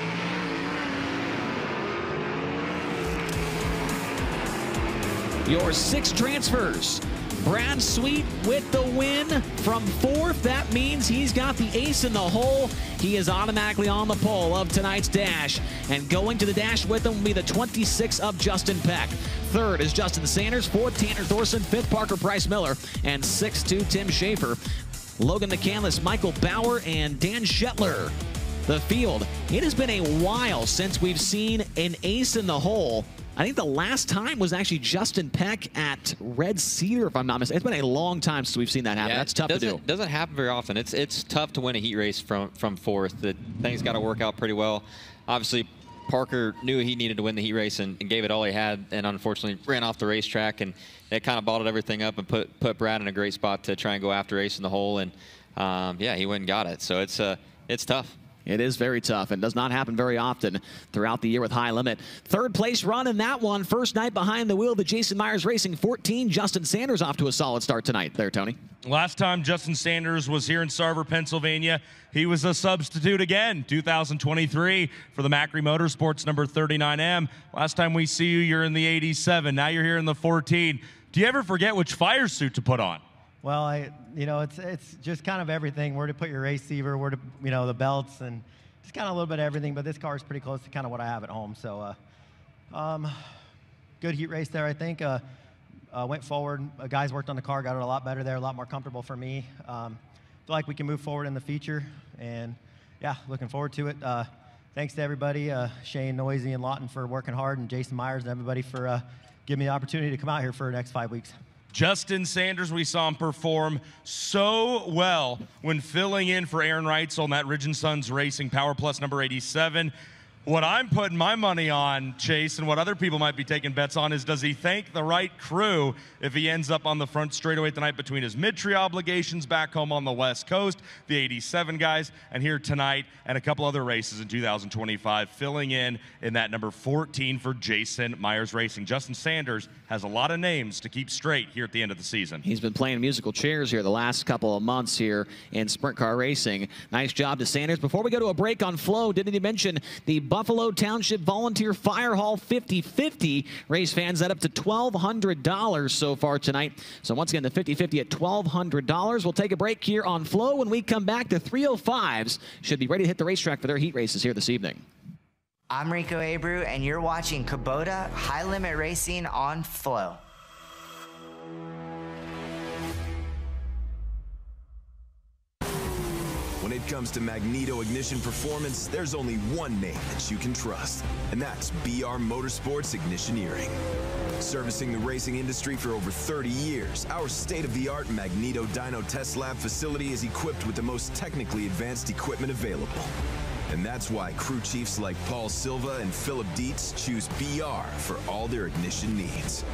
Your 6 transfers. Brad Sweet with the win from 4th. That means he's got the ace in the hole. He is automatically on the pole of tonight's dash. And going to the dash with him will be the 26 of Justin Peck. 3rd is Justin Sanders. 4th, Tanner Thorson. 5th, Parker Price Miller. And 6th to Tim Schaefer. Logan McCandless, Michael Bauer, and Dan Shetler. The field. It has been a while since we've seen an ace in the hole. I think the last time was actually Justin Peck at Red Cedar, if I'm not mistaken. It's been a long time since we've seen that happen.
Yeah,
that's tough to do.
It doesn't happen very often. It's tough to win a heat race from 4th. The thing's got to work out pretty well. Obviously, Parker knew he needed to win the heat race and gave it all he had, and unfortunately ran off the racetrack, and it kind of bottled everything up and put Brad in a great spot to try and go after ace in the hole, and yeah, he went and got it. So it's tough.
It is very tough and does not happen very often throughout the year with High Limit. 3rd place run in that one. First night behind the wheel, the Jason Myers Racing 14. Justin Sanders off to a solid start tonight there, Tony.
Last time Justin Sanders was here in Sarver, Pennsylvania, he was a substitute again, 2023 for the Macri Motorsports number 39M. Last time we see you, you're in the 87. Now you're here in the 14. Do you ever forget which fire suit to put on?
Well, it's just kind of everything. Where to put your receiver, where to, the belts, and just kind of a little bit of everything. But this car is pretty close to kind of what I have at home. So, good heat race there, I think. Went forward. Guys worked on the car, got it a lot better there, a lot more comfortable for me. Feel like we can move forward in the feature, and yeah, looking forward to it. Thanks to everybody, Shane, Noisy, and Lawton for working hard, and Jason Myers and everybody for giving me the opportunity to come out here for the next 5 weeks.
Justin Sanders, we saw him perform so well when filling in for Aaron Reitzel on that Ridge & Sons Racing Power Plus number 87. What I'm putting my money on, Chase, and what other people might be taking bets on is, does he thank the right crew if he ends up on the front straightaway tonight between his mid-tree obligations back home on the West Coast, the 87 guys, and here tonight, and a couple other races in 2025, filling in that number 14 for Jason Myers Racing. Justin Sanders has a lot of names to keep straight here at the end of the season.
He's been playing musical chairs here the last couple of months here in sprint car racing. Nice job to Sanders. Before we go to a break on Flo, didn't he mention the Buffalo Township Volunteer Fire Hall 50-50 race fans? That up to $1,200 so far tonight. So once again, the 50-50 at $1,200. We'll take a break here on Flo. When we come back, the 305s should be ready to hit the racetrack for their heat races here this evening.
I'm Rico Abreu, and you're watching Kubota High Limit Racing on Flo.
When it comes to magneto ignition performance, there's only one name that you can trust, and that's BR Motorsports Ignitioneering. Servicing the racing industry for over 30 years, our state-of-the-art Magneto Dyno Test Lab facility is equipped with the most technically advanced equipment available. And that's why crew chiefs like Paul Silva and Philip Dietz choose BR for all their ignition needs.